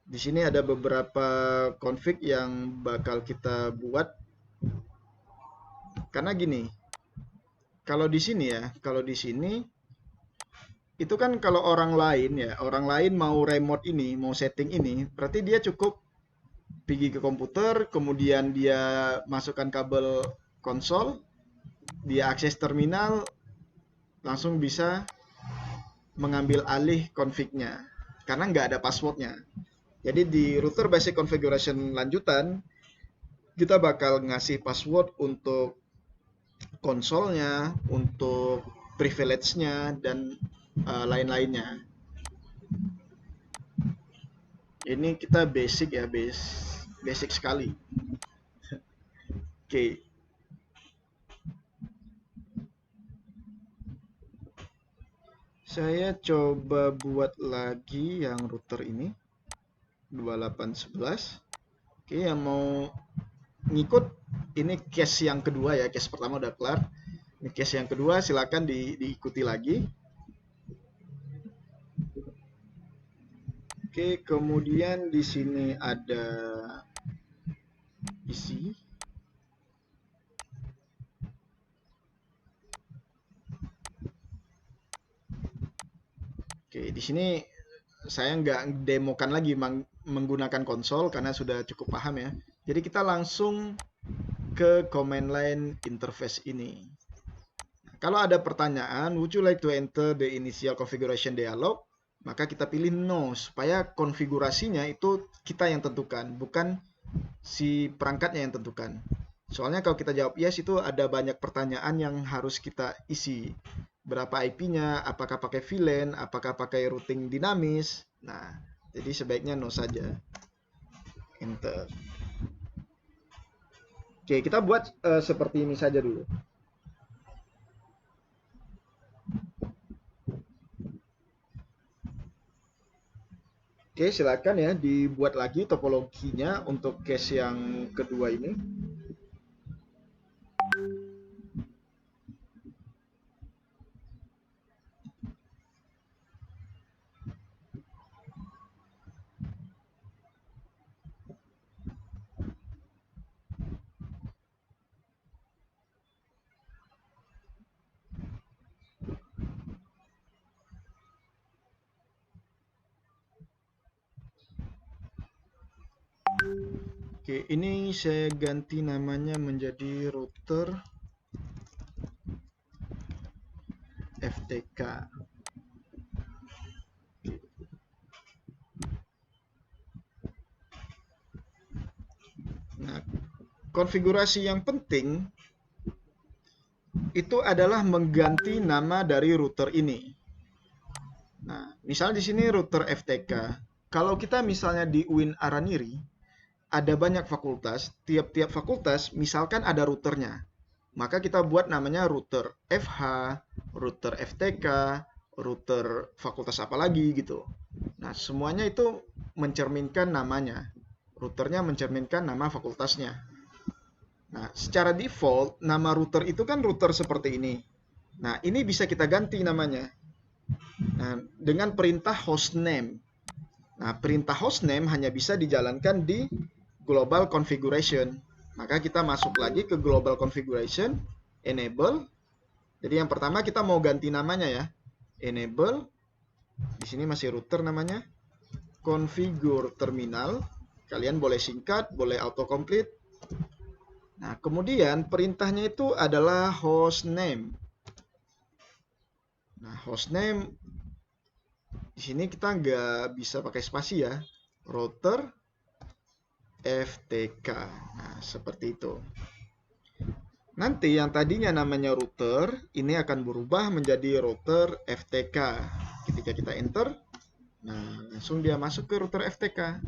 Di sini ada beberapa config yang bakal kita buat. Karena gini, kalau di sini ya, kalau di sini itu kan kalau orang lain ya, orang lain mau remote ini, mau setting ini, berarti dia cukup pergi ke komputer, kemudian dia masukkan kabel konsol, dia akses terminal, langsung bisa mengambil alih config-nya karena nggak ada passwordnya. Jadi di router basic configuration lanjutan kita bakal ngasih password untuk konsolnya, untuk privilege-nya, dan lain-lainnya. Ini kita basic ya, basic sekali. Oke. Saya coba buat lagi yang router ini 2811. Oke, yang mau ngikut ini case yang kedua ya, case pertama udah kelar. Ini case yang kedua, silakan diikuti lagi. Oke, kemudian di sini ada isi. Oke, di sini saya nggak demokan lagi menggunakan konsol karena sudah cukup paham ya. Jadi kita langsung ke command line interface ini. Kalau ada pertanyaan, would you like to enter the initial configuration dialog? Maka kita pilih no, supaya konfigurasinya itu kita yang tentukan, bukan si perangkatnya yang tentukan. Soalnya kalau kita jawab yes, itu ada banyak pertanyaan yang harus kita isi. Berapa IP-nya, apakah pakai VLAN, apakah pakai routing dinamis. Nah, jadi sebaiknya no saja. Enter. Oke, kita buat seperti ini saja dulu. Oke, silakan ya dibuat lagi topologinya untuk case yang kedua ini. Oke, ini saya ganti namanya menjadi router FTK. Nah, konfigurasi yang penting itu adalah mengganti nama dari router ini. Nah, misalnya di sini router FTK. Kalau kita misalnya di UIN Araniri, ada banyak fakultas, tiap-tiap fakultas misalkan ada routernya. Maka kita buat namanya router FH, router FTK, router fakultas apa lagi gitu. Nah, semuanya itu mencerminkan namanya. Routernya mencerminkan nama fakultasnya. Nah, secara default, nama router itu kan router seperti ini. Nah, ini bisa kita ganti namanya. Nah, dengan perintah hostname. Nah, perintah hostname hanya bisa dijalankan di global configuration. Maka kita masuk lagi ke global configuration, enable. Jadi yang pertama kita mau ganti namanya ya. Enable. Di sini masih router namanya. Configure terminal. Kalian boleh singkat, boleh autocomplete. Nah, kemudian perintahnya itu adalah hostname. Nah, hostname di sini kita nggak bisa pakai spasi ya. Router FTK. Nah, seperti itu. Nanti yang tadinya namanya router, ini akan berubah menjadi router FTK. Ketika kita enter, nah langsung dia masuk ke router FTK.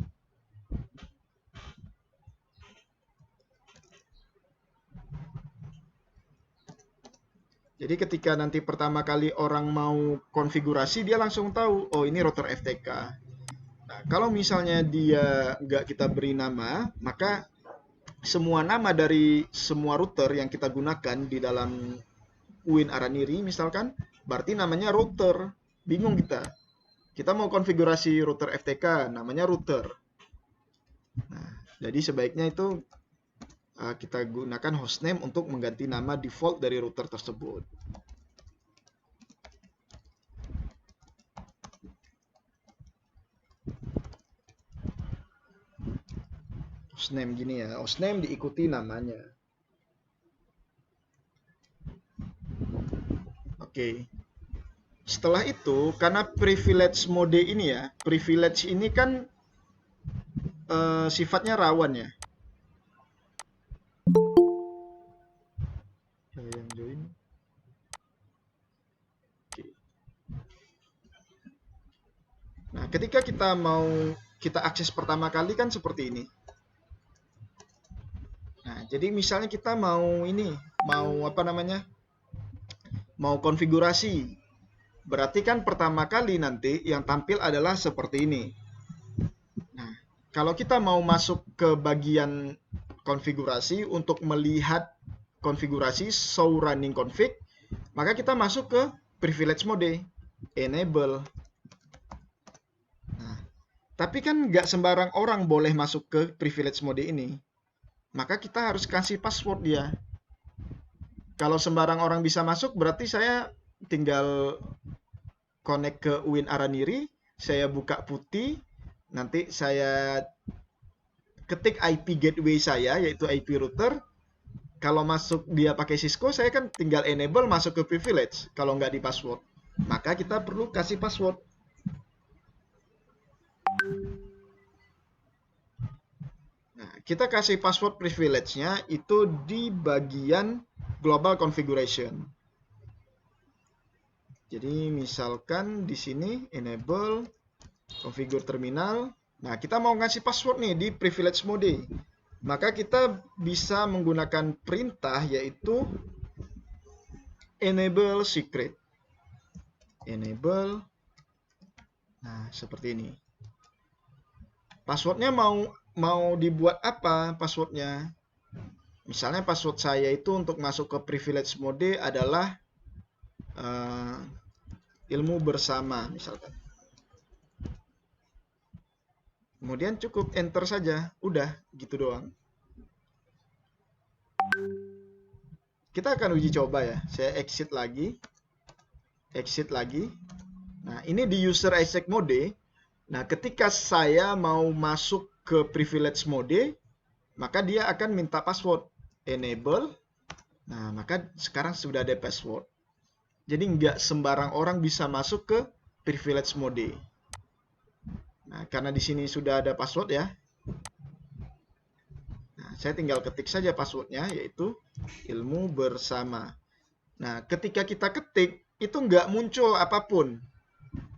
Jadi ketika nanti pertama kali orang mau konfigurasi, dia langsung tahu, oh ini router FTK. Nah, kalau misalnya dia nggak kita beri nama, maka semua nama dari semua router yang kita gunakan di dalam UIN Araniri misalkan, berarti namanya router. Bingung kita. Kita mau konfigurasi router FTK, namanya router. Nah, jadi sebaiknya itu kita gunakan hostname untuk mengganti nama default dari router tersebut. Hostname gini ya, hostname diikuti namanya. Oke. Setelah itu, karena privilege mode ini ya, privilege ini kan sifatnya rawan ya. Saya yang join. Oke. Nah, ketika kita akses pertama kali kan seperti ini. Nah, jadi misalnya kita mau mau konfigurasi. Berarti kan pertama kali nanti yang tampil adalah seperti ini. Nah, kalau kita mau masuk ke bagian konfigurasi untuk melihat konfigurasi show running config, maka kita masuk ke privilege mode, enable. Nah, tapi kan nggak sembarang orang boleh masuk ke privilege mode ini. Maka kita harus kasih password dia. Kalau sembarang orang bisa masuk, berarti saya tinggal connect ke UIN Araniri, saya buka putih, nanti saya ketik IP gateway saya, yaitu IP router. Kalau masuk dia pakai Cisco, saya kan tinggal enable masuk ke privilege, kalau nggak di password. Maka kita perlu kasih password. Nah, kita kasih password privilege-nya itu di bagian global configuration. Jadi misalkan di sini enable configure terminal. Nah, kita mau ngasih password nih di privilege mode. Maka kita bisa menggunakan perintah yaitu enable secret. Enable. Nah, seperti ini. Passwordnya mau dibuat apa passwordnya? Misalnya password saya itu untuk masuk ke privilege mode adalah ilmu bersama misalkan. Kemudian cukup enter saja, udah gitu doang. Kita akan uji coba ya. Saya exit lagi. Exit lagi. Nah, ini di user exec mode. Nah, ketika saya mau masuk ke privilege mode, maka dia akan minta password. Enable. Nah, maka sekarang sudah ada password. Jadi nggak sembarang orang bisa masuk ke privilege mode. Nah, karena di sini sudah ada password ya. Nah, saya tinggal ketik saja passwordnya, yaitu ilmu bersama. Nah, ketika kita ketik, itu nggak muncul apapun.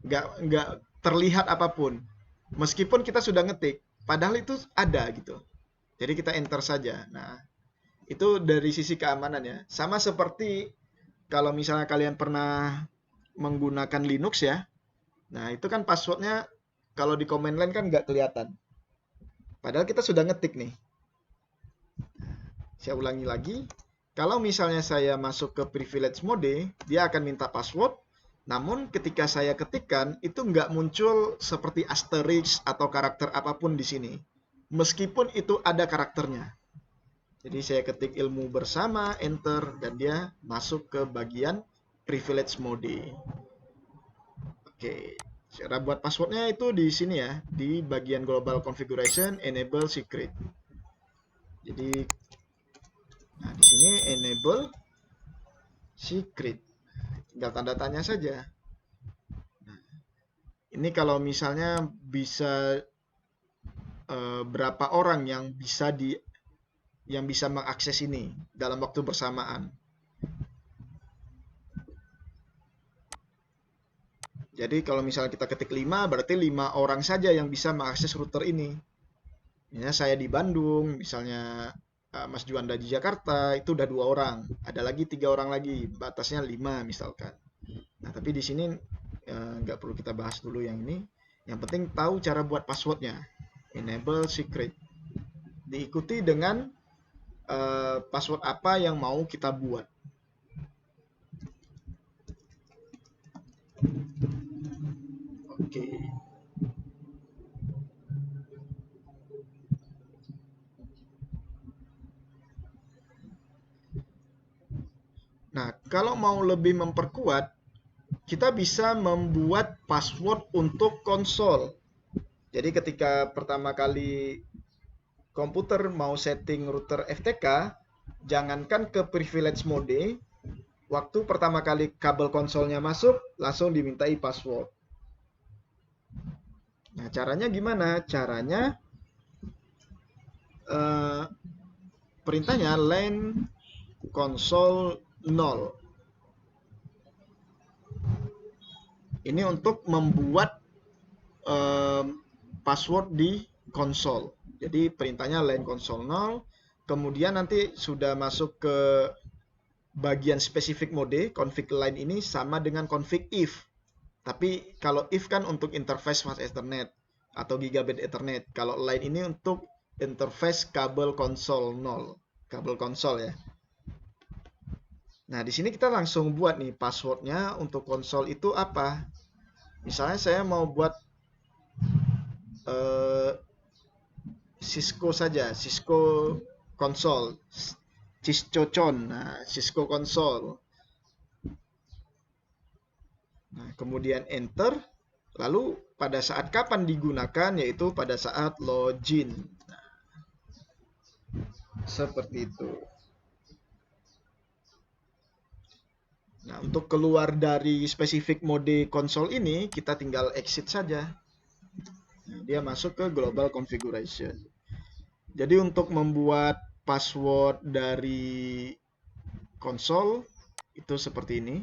Nggak terlihat apapun. Meskipun kita sudah ngetik, padahal itu ada gitu. Jadi kita enter saja. Nah, itu dari sisi keamanan ya. Sama seperti kalau misalnya kalian pernah menggunakan Linux ya. Nah, itu kan passwordnya kalau di command line kan nggak kelihatan. Padahal kita sudah ngetik nih. Saya ulangi lagi. Kalau misalnya saya masuk ke privilege mode, dia akan minta password. Namun ketika saya ketikkan, itu nggak muncul seperti asterisk atau karakter apapun di sini. Meskipun itu ada karakternya. Jadi saya ketik ilmu bersama, enter, dan dia masuk ke bagian privilege mode. Oke, cara buat passwordnya itu di sini ya, di bagian global configuration, enable secret. Jadi, nah di sini enable secret, tinggal tanda tanya saja. Nah, ini kalau misalnya bisa berapa orang yang bisa mengakses ini dalam waktu bersamaan. Jadi kalau misalnya kita ketik 5, berarti 5 orang saja yang bisa mengakses router ini. Misalnya saya di Bandung, misalnya Mas Juanda di Jakarta, itu udah 2 orang. Ada lagi 3 orang lagi, batasnya 5 misalkan. Nah, tapi di sini nggak perlu kita bahas dulu yang ini. Yang penting tahu cara buat passwordnya. Enable secret. Diikuti dengan password apa yang mau kita buat. Oke. Nah, kalau mau lebih memperkuat, kita bisa membuat password untuk konsol. Jadi ketika pertama kali komputer mau setting router FTK, jangankan ke privilege mode, waktu pertama kali kabel konsolnya masuk, langsung dimintai password. Nah, caranya gimana? Caranya perintahnya line console 0. Ini untuk membuat password di konsol. Jadi perintahnya line console 0. Kemudian nanti sudah masuk ke bagian spesifik mode, config line ini sama dengan config if. Tapi kalau if kan untuk interface fast Ethernet atau gigabit Ethernet. Kalau line ini untuk interface kabel konsol 0, kabel konsol ya. Nah, di sini kita langsung buat nih passwordnya untuk konsol itu apa. Misalnya saya mau buat Cisco saja, Cisco konsol, Ciscocon, nah Cisco konsol. Nah, kemudian enter, lalu pada saat kapan digunakan, yaitu pada saat login. Nah, seperti itu. Nah, untuk keluar dari spesifik mode konsol ini, kita tinggal exit saja. Nah, dia masuk ke global configuration. Jadi untuk membuat password dari konsol, itu seperti ini.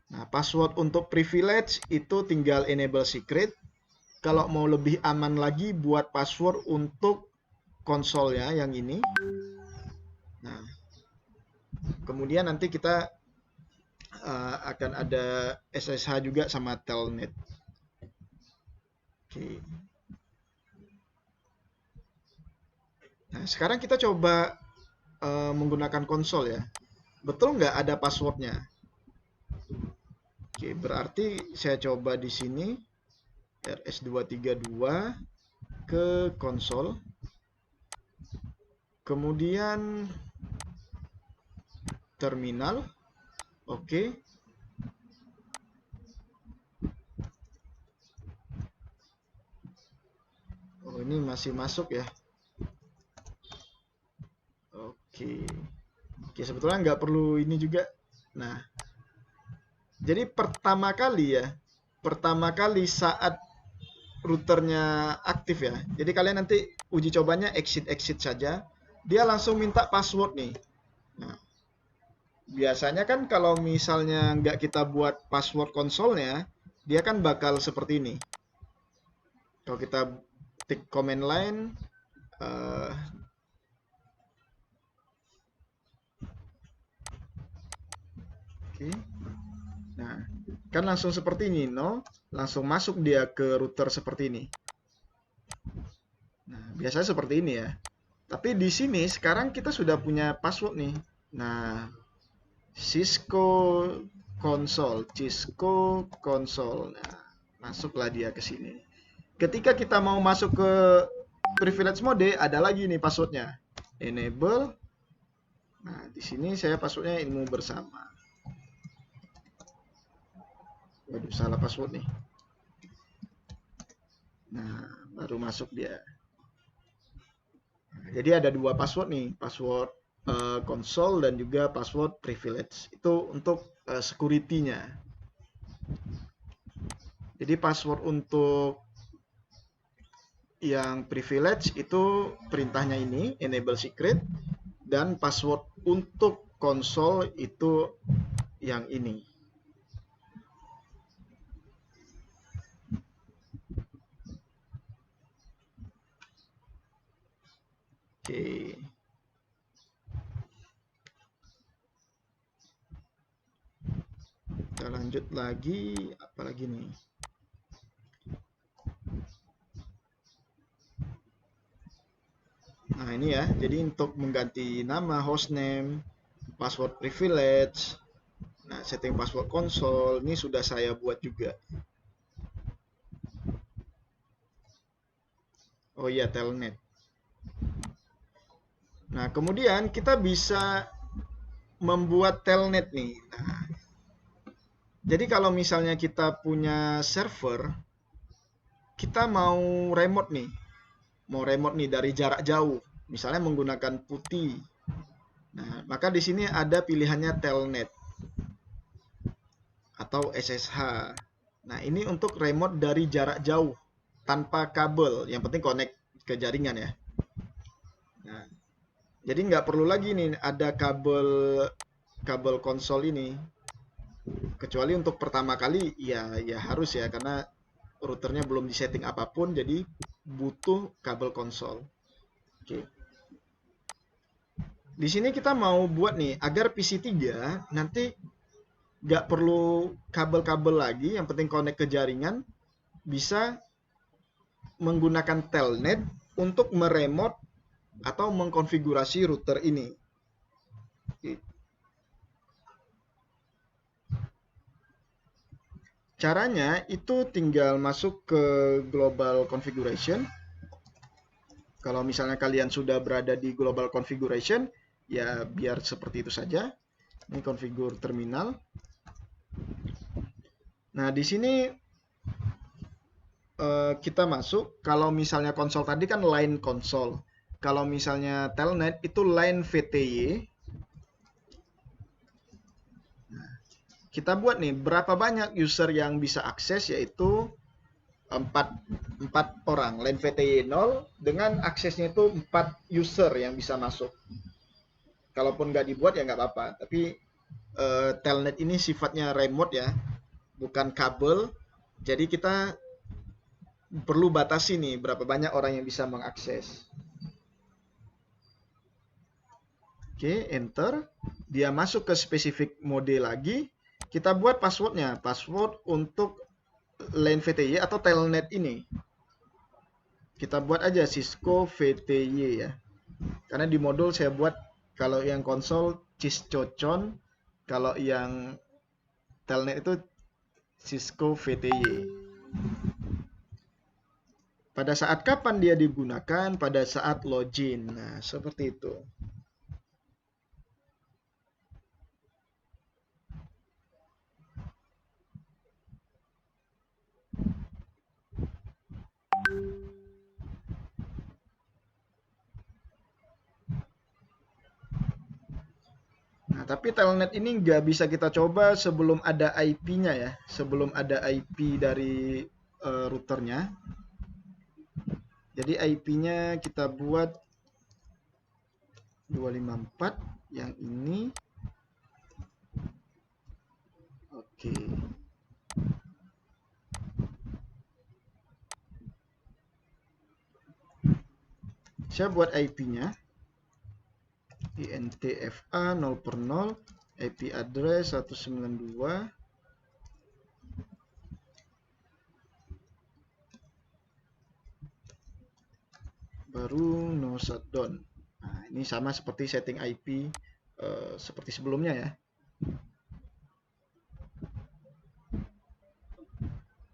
Nah, password untuk privilege itu tinggal enable secret. Kalau mau lebih aman lagi, buat password untuk konsolnya yang ini. Nah, kemudian nanti kita akan ada SSH juga sama telnet. Oke. Nah, sekarang kita coba menggunakan konsol ya. Betul nggak ada passwordnya? Oke, berarti saya coba di sini RS232 ke konsol. Kemudian terminal. Oke. Oh, ini masih masuk ya. Oke. Oke, sebetulnya nggak perlu ini juga. Nah, jadi pertama kali saat routernya aktif ya. Jadi kalian nanti uji cobanya exit saja. Dia langsung minta password nih. Nah, biasanya kan kalau misalnya nggak kita buat password konsolnya, dia kan bakal seperti ini. Kalau kita tik command line, oke. Nah, kan langsung seperti ini, no? Langsung masuk dia ke router seperti ini. Nah, biasanya seperti ini ya. Tapi di sini sekarang kita sudah punya password nih. Nah, Cisco console. Nah, masuklah dia ke sini. Ketika kita mau masuk ke privilege mode, ada lagi nih passwordnya. enable. Nah, di sini saya passwordnya ilmu bersama. Waduh, salah password nih. Nah, baru masuk dia. Nah, jadi ada dua password nih, password console dan juga password privilege. Itu untuk security-nya. Jadi password untuk yang privilege itu perintahnya ini, enable secret, dan password untuk console itu yang ini. Oke. Kita lanjut lagi, apalagi nih? Nah, ini ya. Jadi untuk mengganti nama, hostname, password privilege, nah setting password console ini sudah saya buat juga. Oh iya, telnet. Nah, kemudian kita bisa membuat telnet nih. Nah, jadi kalau misalnya kita punya server, kita mau remote nih. Mau remote nih dari jarak jauh, misalnya menggunakan putih. Nah, maka di sini ada pilihannya telnet atau SSH. Nah, ini untuk remote dari jarak jauh tanpa kabel, yang penting connect ke jaringan ya. Nah, jadi nggak perlu lagi nih ada kabel konsol ini, kecuali untuk pertama kali ya harus ya, karena routernya belum disetting apapun, jadi butuh kabel konsol. Oke. Di sini kita mau buat nih agar PC 3 nanti nggak perlu kabel-kabel lagi, yang penting connect ke jaringan, bisa menggunakan telnet untuk meremote atau mengkonfigurasi router ini. Caranya itu tinggal masuk ke global configuration. Kalau misalnya kalian sudah berada di global configuration, ya biar seperti itu saja. Ini configure terminal. Nah, di sini kita masuk. Kalau misalnya konsol tadi kan line konsol. Kalau misalnya telnet itu line VTY. Nah, kita buat nih berapa banyak user yang bisa akses, yaitu 4 orang. Line VTY 0 dengan aksesnya itu 4 user yang bisa masuk. Kalaupun nggak dibuat ya nggak apa-apa. Tapi telnet ini sifatnya remote ya, bukan kabel. Jadi kita perlu batasi nih berapa banyak orang yang bisa mengakses. Oke, enter. Dia masuk ke spesifik mode lagi. Kita buat passwordnya. Password untuk LAN VTY atau telnet ini. Kita buat aja Cisco VTY ya. Karena di modul saya buat kalau yang konsol Ciscocon, kalau yang telnet itu Cisco VTY. Pada saat kapan dia digunakan? Pada saat login. Nah, seperti itu. Nah, tapi telnet ini nggak bisa kita coba sebelum ada IP-nya ya. Sebelum ada IP dari routernya. Jadi IP-nya kita buat 254 yang ini. Oke. Saya buat IP-nya. INTFA 0/0, IP address 192. Baru no shutdown. Nah, ini sama seperti setting IP seperti sebelumnya ya.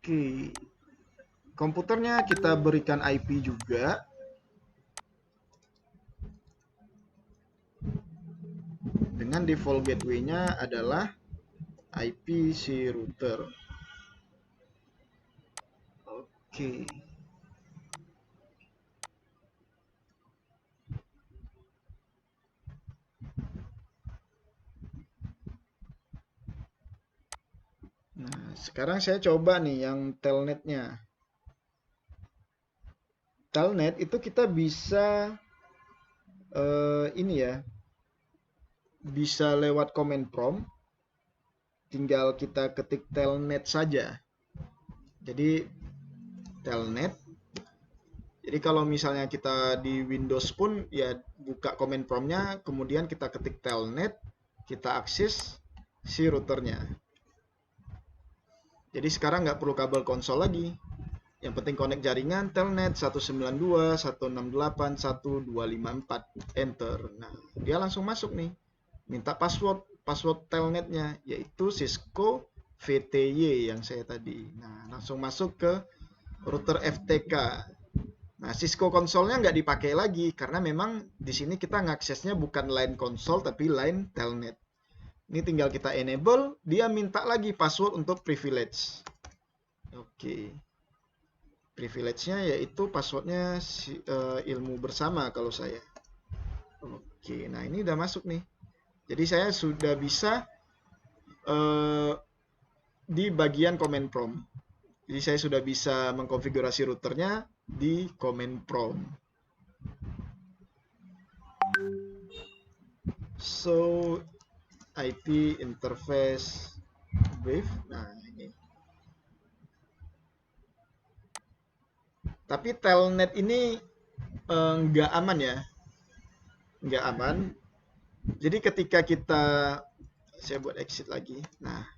Oke. Komputernya kita berikan IP juga. jaringan default gateway-nya adalah IP si router. Oke. Nah, sekarang saya coba nih yang telnetnya. Telnet itu kita bisa ini ya, bisa lewat command prompt, tinggal kita ketik telnet saja. Jadi telnet. Jadi kalau misalnya kita di Windows pun ya buka command prompt-nya, kemudian kita ketik telnet, kita akses si routernya. Jadi sekarang nggak perlu kabel konsol lagi. Yang penting connect jaringan telnet 192.168.1.254, enter. Nah, dia langsung masuk nih. Minta password telnetnya, yaitu Cisco VTY yang saya tadi. Nah, langsung masuk ke router FTK. Nah, Cisco konsolnya nggak dipakai lagi, karena memang di sini kita ngaksesnya bukan line konsol, tapi line telnet. Ini tinggal kita enable, dia minta lagi password untuk privilege. Oke. Privilege-nya yaitu passwordnya ilmu bersama kalau saya. Oke, nah ini udah masuk nih. Jadi saya sudah bisa di bagian command prompt. Jadi saya sudah bisa mengkonfigurasi routernya di command prompt. So, IP interface brief. Nah, ini. Tapi telnet ini nggak aman ya. Nggak aman. Jadi ketika kita, saya buat exit lagi. Nah,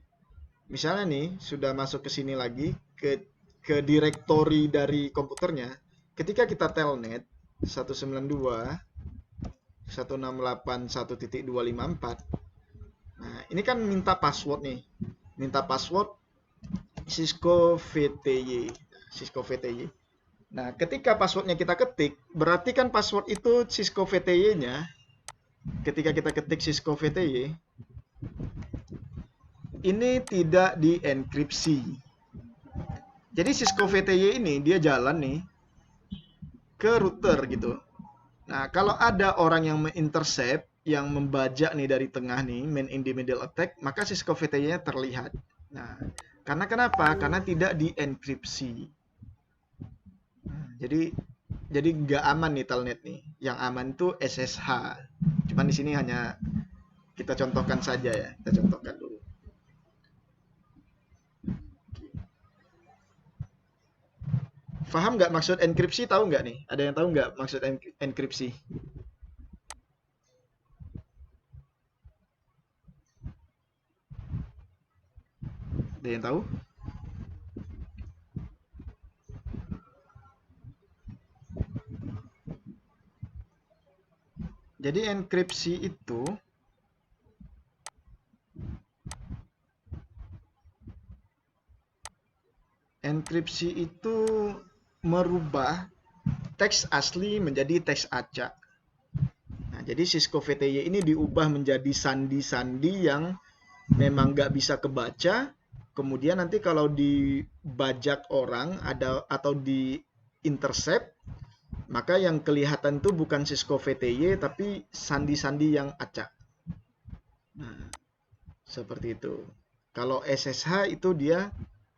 misalnya nih, sudah masuk ke sini lagi, ke directory dari komputernya. Ketika kita telnet 192.168.1.254. Nah, ini kan minta password nih. Minta password Cisco VTY. Cisco VTY. Nah, ketika passwordnya kita ketik, berarti kan password itu Cisco VTY-nya. Ketika kita ketik Cisco VTY, ini tidak dienkripsi. Jadi Cisco VTY ini dia jalan nih ke router gitu. Nah, kalau ada orang yang mengintercept, yang membajak nih dari tengah nih, man in the middle attack, maka Cisco VTY-nya terlihat. Nah, karena kenapa? Karena tidak dienkripsi. Jadi nggak aman nih telnet nih. Yang aman tuh SSH. Cuman di sini hanya kita contohkan saja ya. Kita contohkan dulu. Paham nggak maksud enkripsi? Tahu nggak nih? Ada yang tahu nggak maksud enkripsi? Ada yang tahu? Jadi enkripsi itu merubah teks asli menjadi teks acak. Nah, jadi Cisco VTY ini diubah menjadi sandi-sandi yang memang nggak bisa kebaca. Kemudian nanti kalau dibajak orang atau di intercept, maka yang kelihatan itu bukan Cisco VTY tapi sandi-sandi yang acak. Nah, seperti itu. Kalau SSH itu dia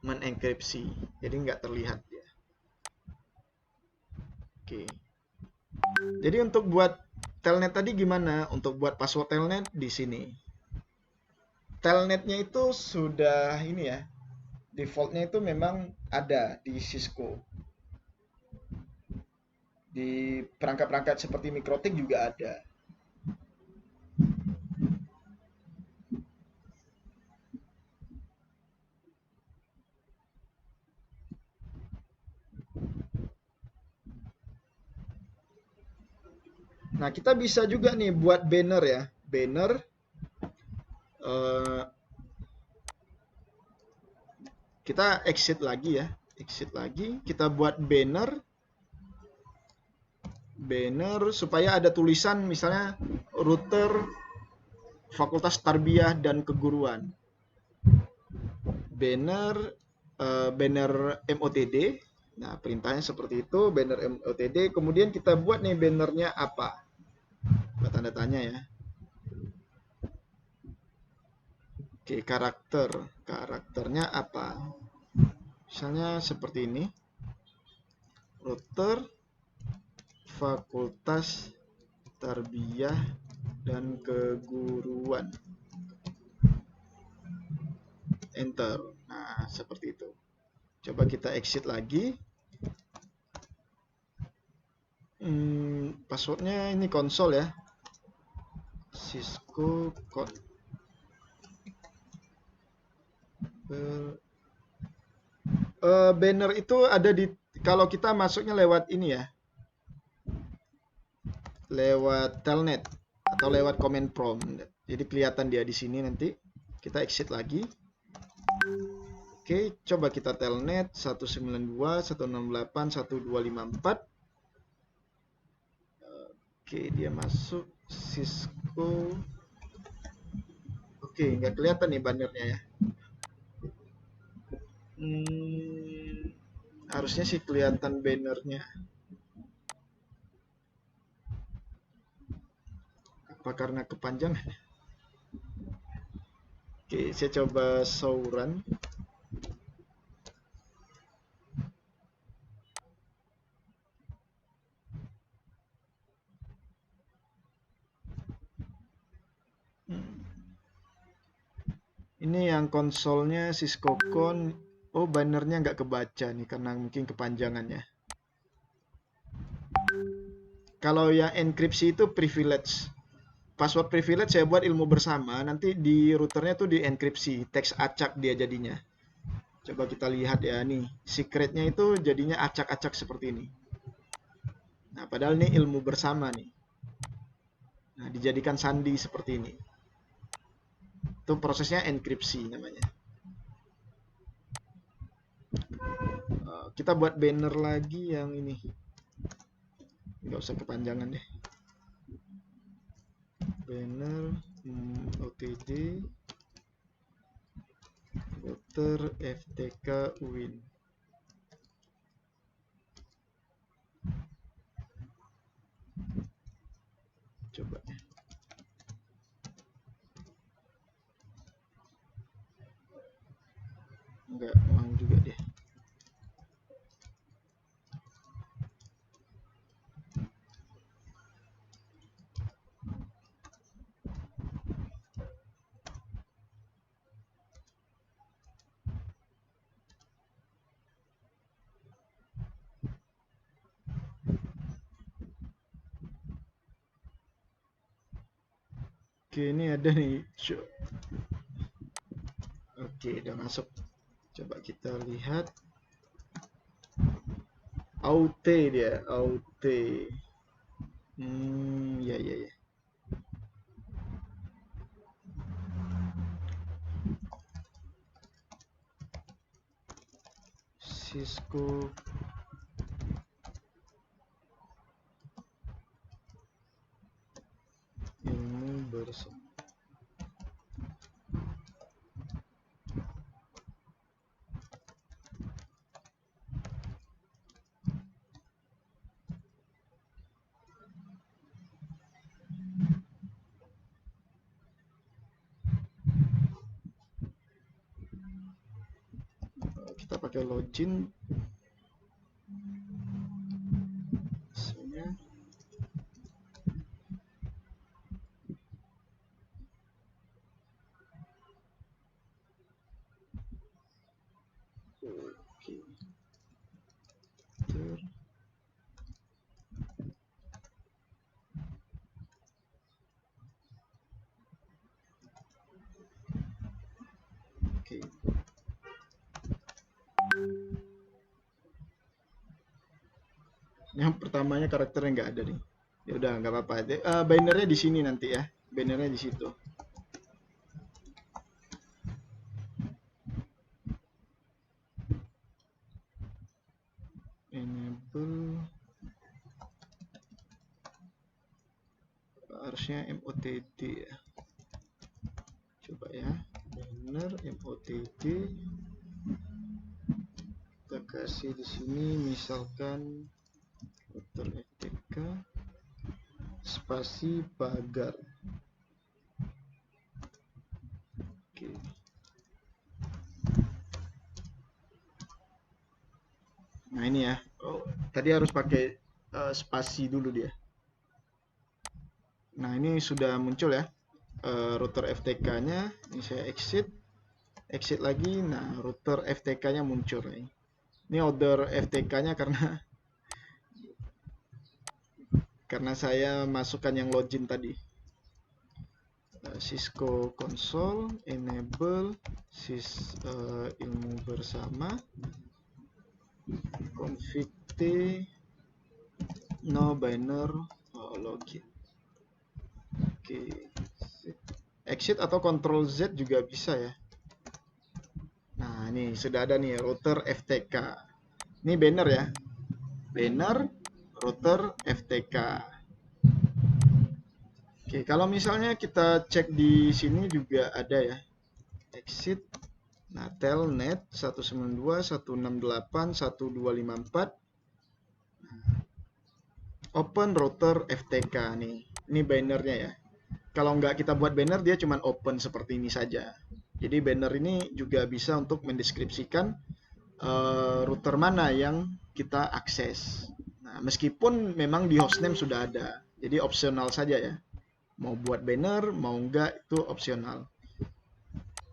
menenkripsi, jadi nggak terlihat ya. Oke. Jadi untuk buat telnet tadi gimana? Untuk buat password telnet di sini. Telnetnya itu sudah ini ya. Defaultnya itu memang ada di Cisco. Di perangkat-perangkat seperti Mikrotik juga ada. Nah, kita bisa juga nih buat banner ya. Banner. Kita exit lagi ya. Exit lagi. Kita buat banner. Banner supaya ada tulisan misalnya router Fakultas Tarbiyah dan Keguruan. Banner banner MOTD. Nah, perintahnya seperti itu, banner MOTD. Kemudian kita buat nih bannernya apa? Buat tanda tanya ya. Oke, karakternya apa? Misalnya seperti ini. Router Fakultas Tarbiyah dan Keguruan. Enter. Nah, seperti itu. Coba kita exit lagi. Passwordnya ini konsol ya. Cisco banner itu ada di, kalau kita masuknya lewat ini ya, lewat telnet atau lewat command prompt. Jadi kelihatan dia di sini nanti. Kita exit lagi. Oke, coba kita telnet 192.168.1254. Oke, dia masuk Cisco. Oke, nggak kelihatan nih bannernya ya. Harusnya sih kelihatan bannernya. Apa karena kepanjangan? Oke, saya coba show run. Ini yang konsolnya Cisco Con. Oh, bannernya nggak kebaca nih karena mungkin kepanjangannya. Kalau yang enkripsi itu privilege. Password privilege saya buat ilmu bersama. Nanti di routernya tuh di enkripsi. Teks acak dia jadinya. Coba kita lihat ya nih. Secretnya itu jadinya acak-acak seperti ini. Nah, padahal ini ilmu bersama nih. Nah, dijadikan sandi seperti ini. Itu prosesnya enkripsi namanya. Kita buat banner lagi yang ini. Nggak usah kepanjangan deh. Banner OTD router FTK Win. Coba ya. Nggak mau juga deh. Oke, ini ada nih. Oke, udah masuk. Coba kita lihat. Aute dia, Aute. Ya. Cisco ilmu bersama. Kita pakai login. Oke. Yang pertamanya karakternya nggak ada nih. Ya udah nggak apa-apa. Bannernya di sini nanti ya. Bannernya di situ. Enable. Harusnya MOTD ya. ya, banner MOTD. Kita kasih di sini misalkan router FTK spasi pagar. Oke. Nah ini ya, tadi harus pakai spasi dulu dia. Nah ini sudah muncul ya router FTK-nya. Ini saya exit lagi. Nah router FTK-nya muncul. Ini order FTK-nya karena saya masukkan yang login tadi. Cisco console enable ilmu bersama config T no banner login. Oke. Exit atau Ctrl Z juga bisa ya. Nah ini sudah ada nih router FTK. Ini banner ya, banner router FTK. Oke, kalau misalnya kita cek di sini juga ada ya, exit. Nah, telnet 192.168.1.254. Open router FTK nih. Ini bannernya ya. Kalau nggak kita buat banner, dia cuma open seperti ini saja. Jadi banner ini juga bisa untuk mendeskripsikan router mana yang kita akses. Nah, meskipun memang di hostname sudah ada. Jadi opsional saja ya. Mau buat banner, mau nggak, itu opsional.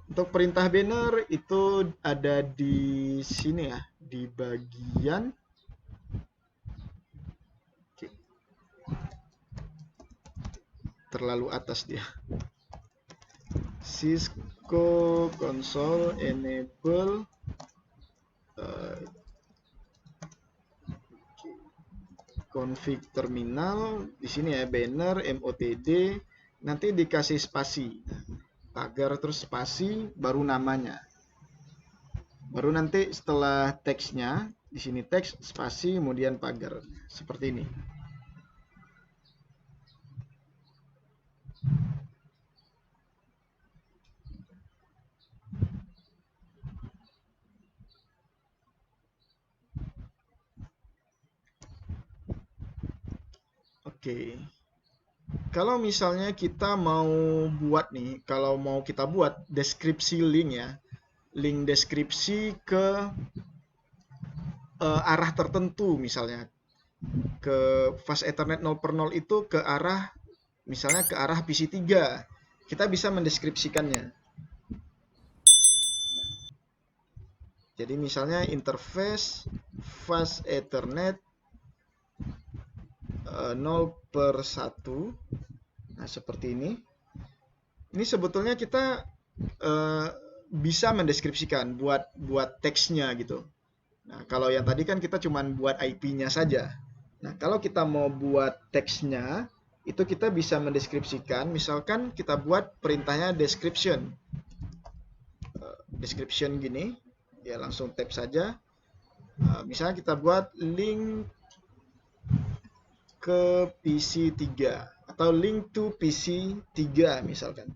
Untuk perintah banner itu ada di sini ya, di bagian terlalu atas dia. Cisco console enable config terminal. Di sini ya, banner MOTD, nanti dikasih spasi. Pagar terus spasi baru namanya. Baru nanti setelah teksnya, di sini teks spasi kemudian pagar. Seperti ini. Oke. Kalau misalnya kita mau buat nih, kalau mau kita buat deskripsi link ya, link deskripsi ke arah tertentu misalnya, ke fast Ethernet 0/0 itu ke arah, misalnya ke arah PC 3, kita bisa mendeskripsikannya. Jadi misalnya interface fast Ethernet 0/1. Nah, seperti ini. Ini sebetulnya kita bisa mendeskripsikan buat teksnya gitu. Nah, kalau yang tadi kan kita cuma buat IP-nya saja. Nah, kalau kita mau buat teksnya, itu kita bisa mendeskripsikan. Misalkan kita buat perintahnya description. Description gini, ya langsung tab saja. Misalnya kita buat link ke PC 3 atau link to PC 3 misalkan.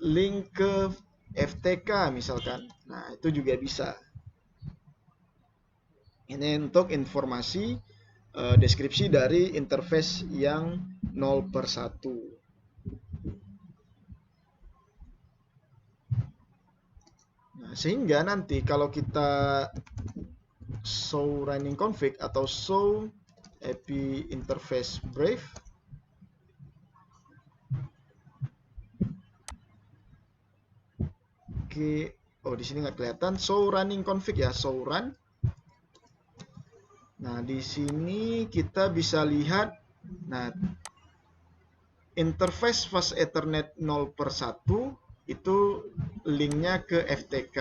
Link ke FTK misalkan. Nah, itu juga bisa. Ini untuk informasi deskripsi dari interface yang 0/1. Nah, sehingga nanti kalau kita show running config atau show IP interface brief, oke, oh di sini nggak kelihatan show running config ya, show run. Nah di sini kita bisa lihat, nah interface fast Ethernet 0/1 itu linknya ke FTK.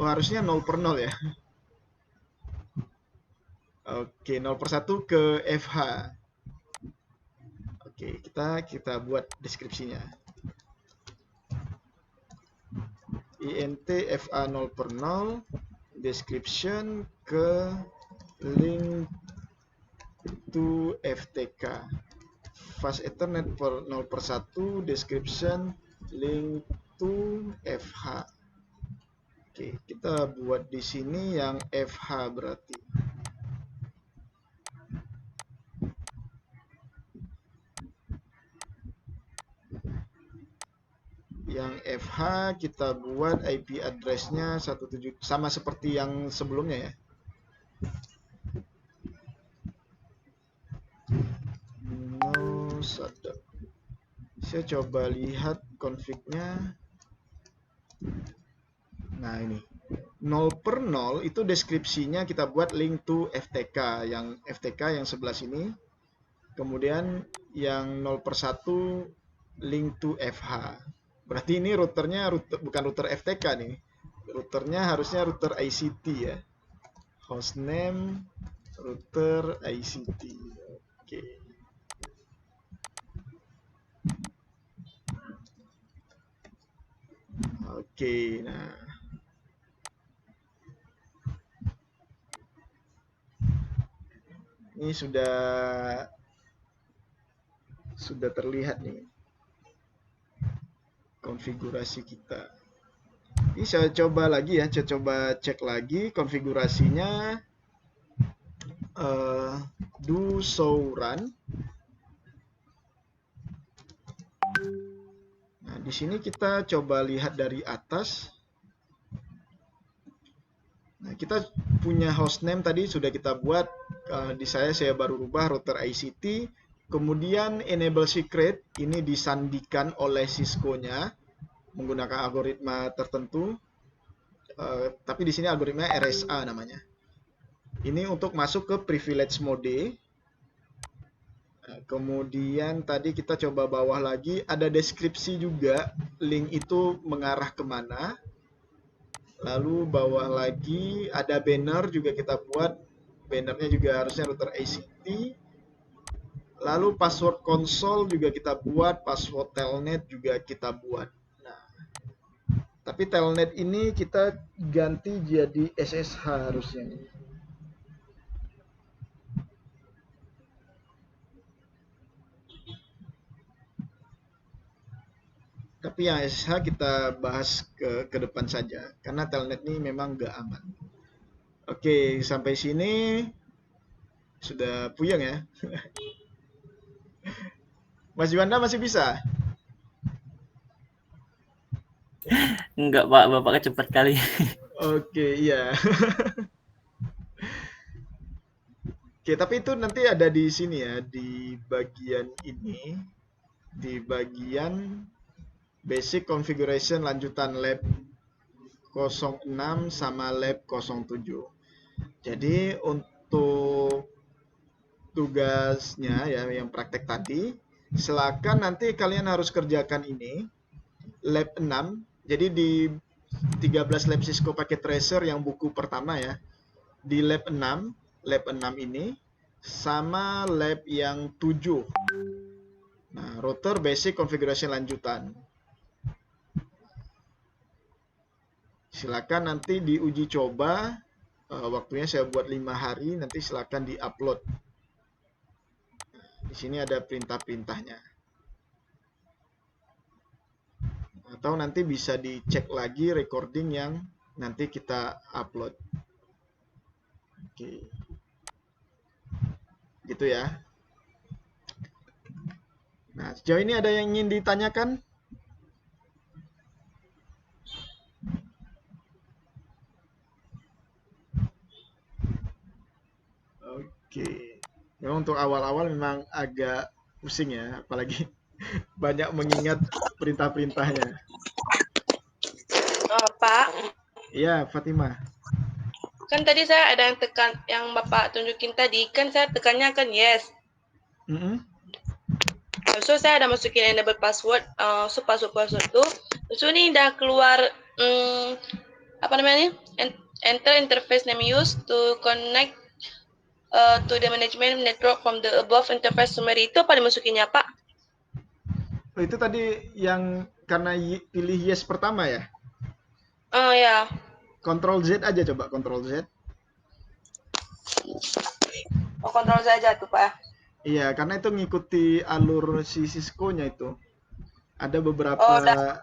Oh harusnya 0/0 ya. Oke, 0/1 ke FH. Oke, kita buat deskripsinya. INT FA 0/0 description ke link to FTK fast Ethernet 0/1 description link to FH. Oke, kita buat di sini yang FH berarti. Yang FH kita buat IP address-nya 17 sama seperti yang sebelumnya ya. No shutdown. Saya coba lihat config-nya. Nah, ini 0/0 itu deskripsinya kita buat link to FTK, yang FTK yang sebelah sini. Kemudian yang 0/1 link to FH. Berarti ini routernya bukan router FTK nih. Routernya harusnya router ICT ya. Hostname router ICT. Oke. Oke, nah. Ini sudah terlihat nih konfigurasi kita. Ini saya coba lagi ya, saya coba cek lagi konfigurasinya. Do show run. Nah, di sini kita coba lihat dari atas. Nah, kita punya hostname tadi sudah kita buat. Di saya baru rubah router ICT. Kemudian enable secret ini disandikan oleh Cisco-nya menggunakan algoritma tertentu. Tapi di sini algoritma RSA namanya. Ini untuk masuk ke privilege mode. Kemudian tadi kita coba bawah lagi, ada deskripsi juga, link itu mengarah kemana. Lalu bawah lagi ada banner juga kita buat, bannernya juga harusnya router ICT. Lalu password konsol juga kita buat, password telnet juga kita buat. Nah, tapi telnet ini kita ganti jadi SSH harusnya nih. Tapi yang SSH kita bahas ke depan saja, karena telnet ini memang nggak aman. Oke, sampai sini sudah puyeng ya. Mas Juanda masih bisa? Enggak, Pak. Bapak cepat kali. Oke, iya. Oke, tapi itu nanti ada di sini ya, di bagian ini, di bagian basic configuration lanjutan lab 06 sama lab 07. Jadi untuk tugasnya ya yang praktek tadi, silakan nanti kalian harus kerjakan ini lab 6. Jadi di 13 lab Cisco pakai tracer yang buku pertama ya. Di lab 6 ini sama lab yang 7. Nah, router basic configuration lanjutan. Silakan nanti diuji coba. Waktunya saya buat 5 hari, nanti silakan di-upload. Di sini ada perintah-perintahnya. Atau nanti bisa dicek lagi recording yang nanti kita upload. Oke. Gitu ya. Nah, sejauh ini ada yang ingin ditanyakan? Oke. Memang untuk awal-awal memang agak pusing ya, apalagi banyak mengingat perintah-perintahnya. Pak, Iya, Fatimah. kan tadi saya ada yang tekan, yang Bapak tunjukin tadi, kan saya tekannya kan yes. So saya ada masukin enable password, so password tuh. So ini udah keluar, apa namanya? Enter interface name used to connect to the management network from the above interface summary. Itu apa dimasukinnya, Pak? Oh, itu tadi yang karena pilih yes pertama ya? Oh ya. Ctrl Z aja coba, Ctrl Z. Oh, kontrol saja tuh, Pak. Iya, karena itu ngikuti alur si Cisco-nya itu. Ada beberapa Oh, udah.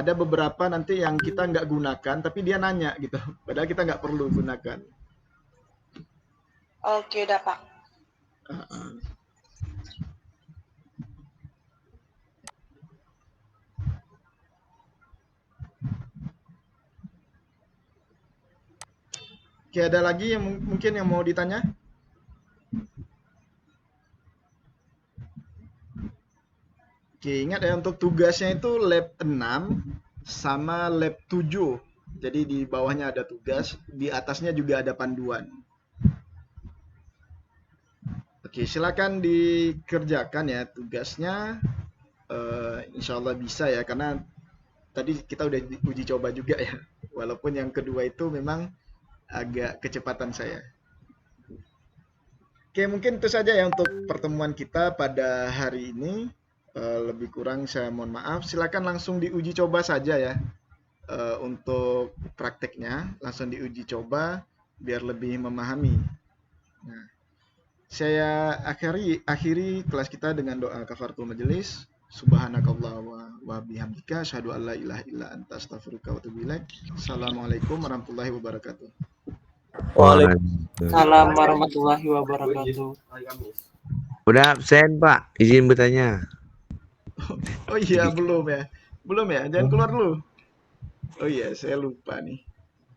ada beberapa nanti yang kita nggak gunakan, tapi dia nanya gitu. Padahal kita nggak perlu gunakan. Oke, udah, Pak. Heeh. Oke, ada lagi yang mungkin yang mau ditanya? Oke, ingat ya untuk tugasnya itu lab 6 sama lab 7. Jadi di bawahnya ada tugas, di atasnya juga ada panduan. Oke, silakan dikerjakan ya tugasnya. Insya Allah bisa ya, karena tadi kita udah uji coba juga ya. Walaupun yang kedua itu memang agak kecepatan saya. Oke, mungkin itu saja ya untuk pertemuan kita pada hari ini. Lebih kurang saya mohon maaf. Silakan langsung diuji coba saja ya. Untuk prakteknya langsung diuji coba biar lebih memahami. Nah, saya akhiri kelas kita dengan doa kafaratul majelis. Subhanakallah wa bihamdika asyhadu an la ilaha illa anta astaghfiruka wa atubu ilaik. Assalamualaikum warahmatullahi wabarakatuh. Salam warahmatullahi wabarakatuh. Udah absen, Pak. Izin bertanya. Oh iya, belum ya. Belum ya, jangan keluar dulu. Oh iya, saya lupa nih.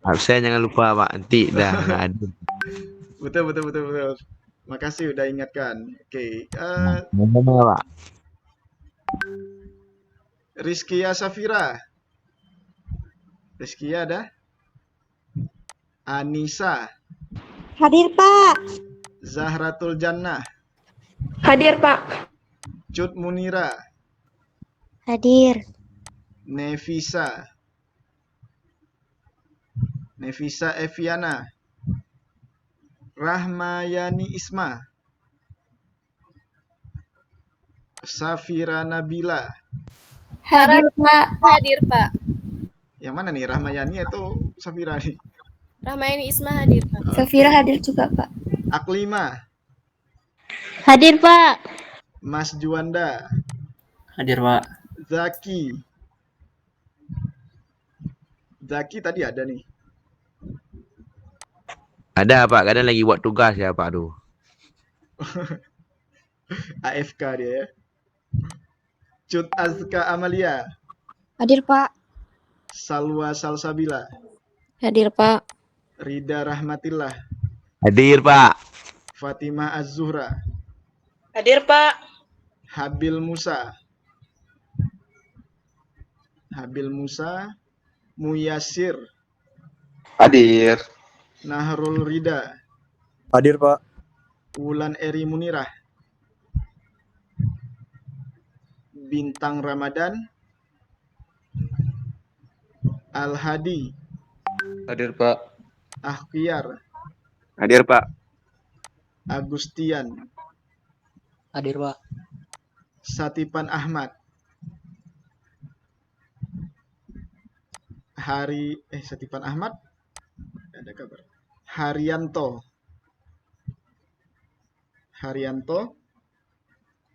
Absen jangan lupa, Pak. Nanti dah nggak ada. Betul. Makasih udah ingatkan. Oke, Ngomong Pak. Rizkia Safira. Rizkia ada? Anissa. Hadir, Pak. Zahratul Jannah. Hadir, Pak. Cut Munira. Hadir. Nevisa. Nevisa Eviana. Rahmayani Isma. Safira Nabila. Hadir, Pak. Hadir, Pak. Yang mana nih, Rahmayani atau Safira nih? Rahmayani Isma hadir, Pak. Safira hadir juga, Pak. Aklima. Hadir, Pak. Mas Juanda. Hadir, Pak. Zaki. Zaki tadi ada nih. Ada, Pak. Kadang lagi buat tugas ya, Pak. Aduh. AFK dia ya. Cut Azka Amalia. Hadir, Pak. Salwa Salsabila. Hadir, Pak. Rida Rahmatillah. Hadir, Pak. Fatimah Az-Zuhra. Hadir, Pak. Habil Musa. Habil Musa. Muyasir. Hadir. Nahrul Rida. Hadir, Pak. Wulan Eri Munirah. Bintang Ramadan. Al-Hadi. Hadir, Pak. Akhiyar. Hadir, Pak. Agustian. Hadir, Pak. Satipan Ahmad. Satipan Ahmad. Ada kabar. Haryanto.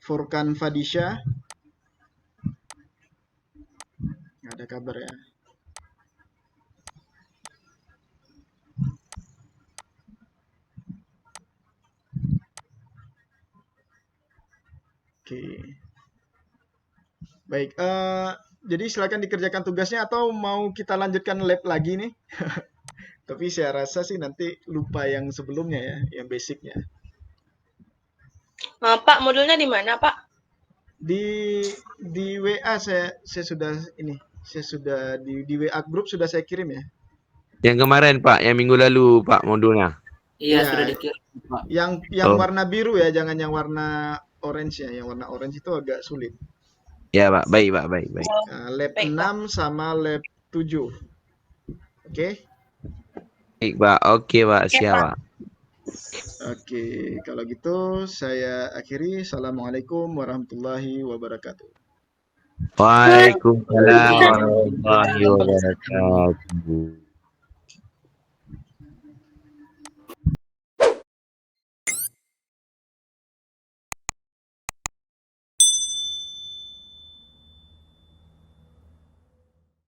Furkan Fadisha. Nggak ada kabar ya. Oke. Baik, jadi silakan dikerjakan tugasnya atau mau kita lanjutkan lab lagi nih? Tapi saya rasa sih nanti lupa yang sebelumnya ya, yang basicnya. Pak, modulnya di mana, Pak? Di WA saya sudah di WA grup sudah saya kirim ya. Yang kemarin, Pak. Yang minggu lalu, Pak, modulnya. Iya, Ya, sudah dikirim, Pak. Yang warna biru ya, jangan yang warna orange ya. Yang warna orange itu agak sulit. Ya, Pak. Baik, Pak. Baik. Lab Baik, 6 sama lab 7. Oke? Baik, Pak. Oke, Pak. Siap, Pak. Oke, kalau gitu saya akhiri. Assalamualaikum warahmatullahi wabarakatuh. Waalaikumsalam warahmatullahi wabarakatuh.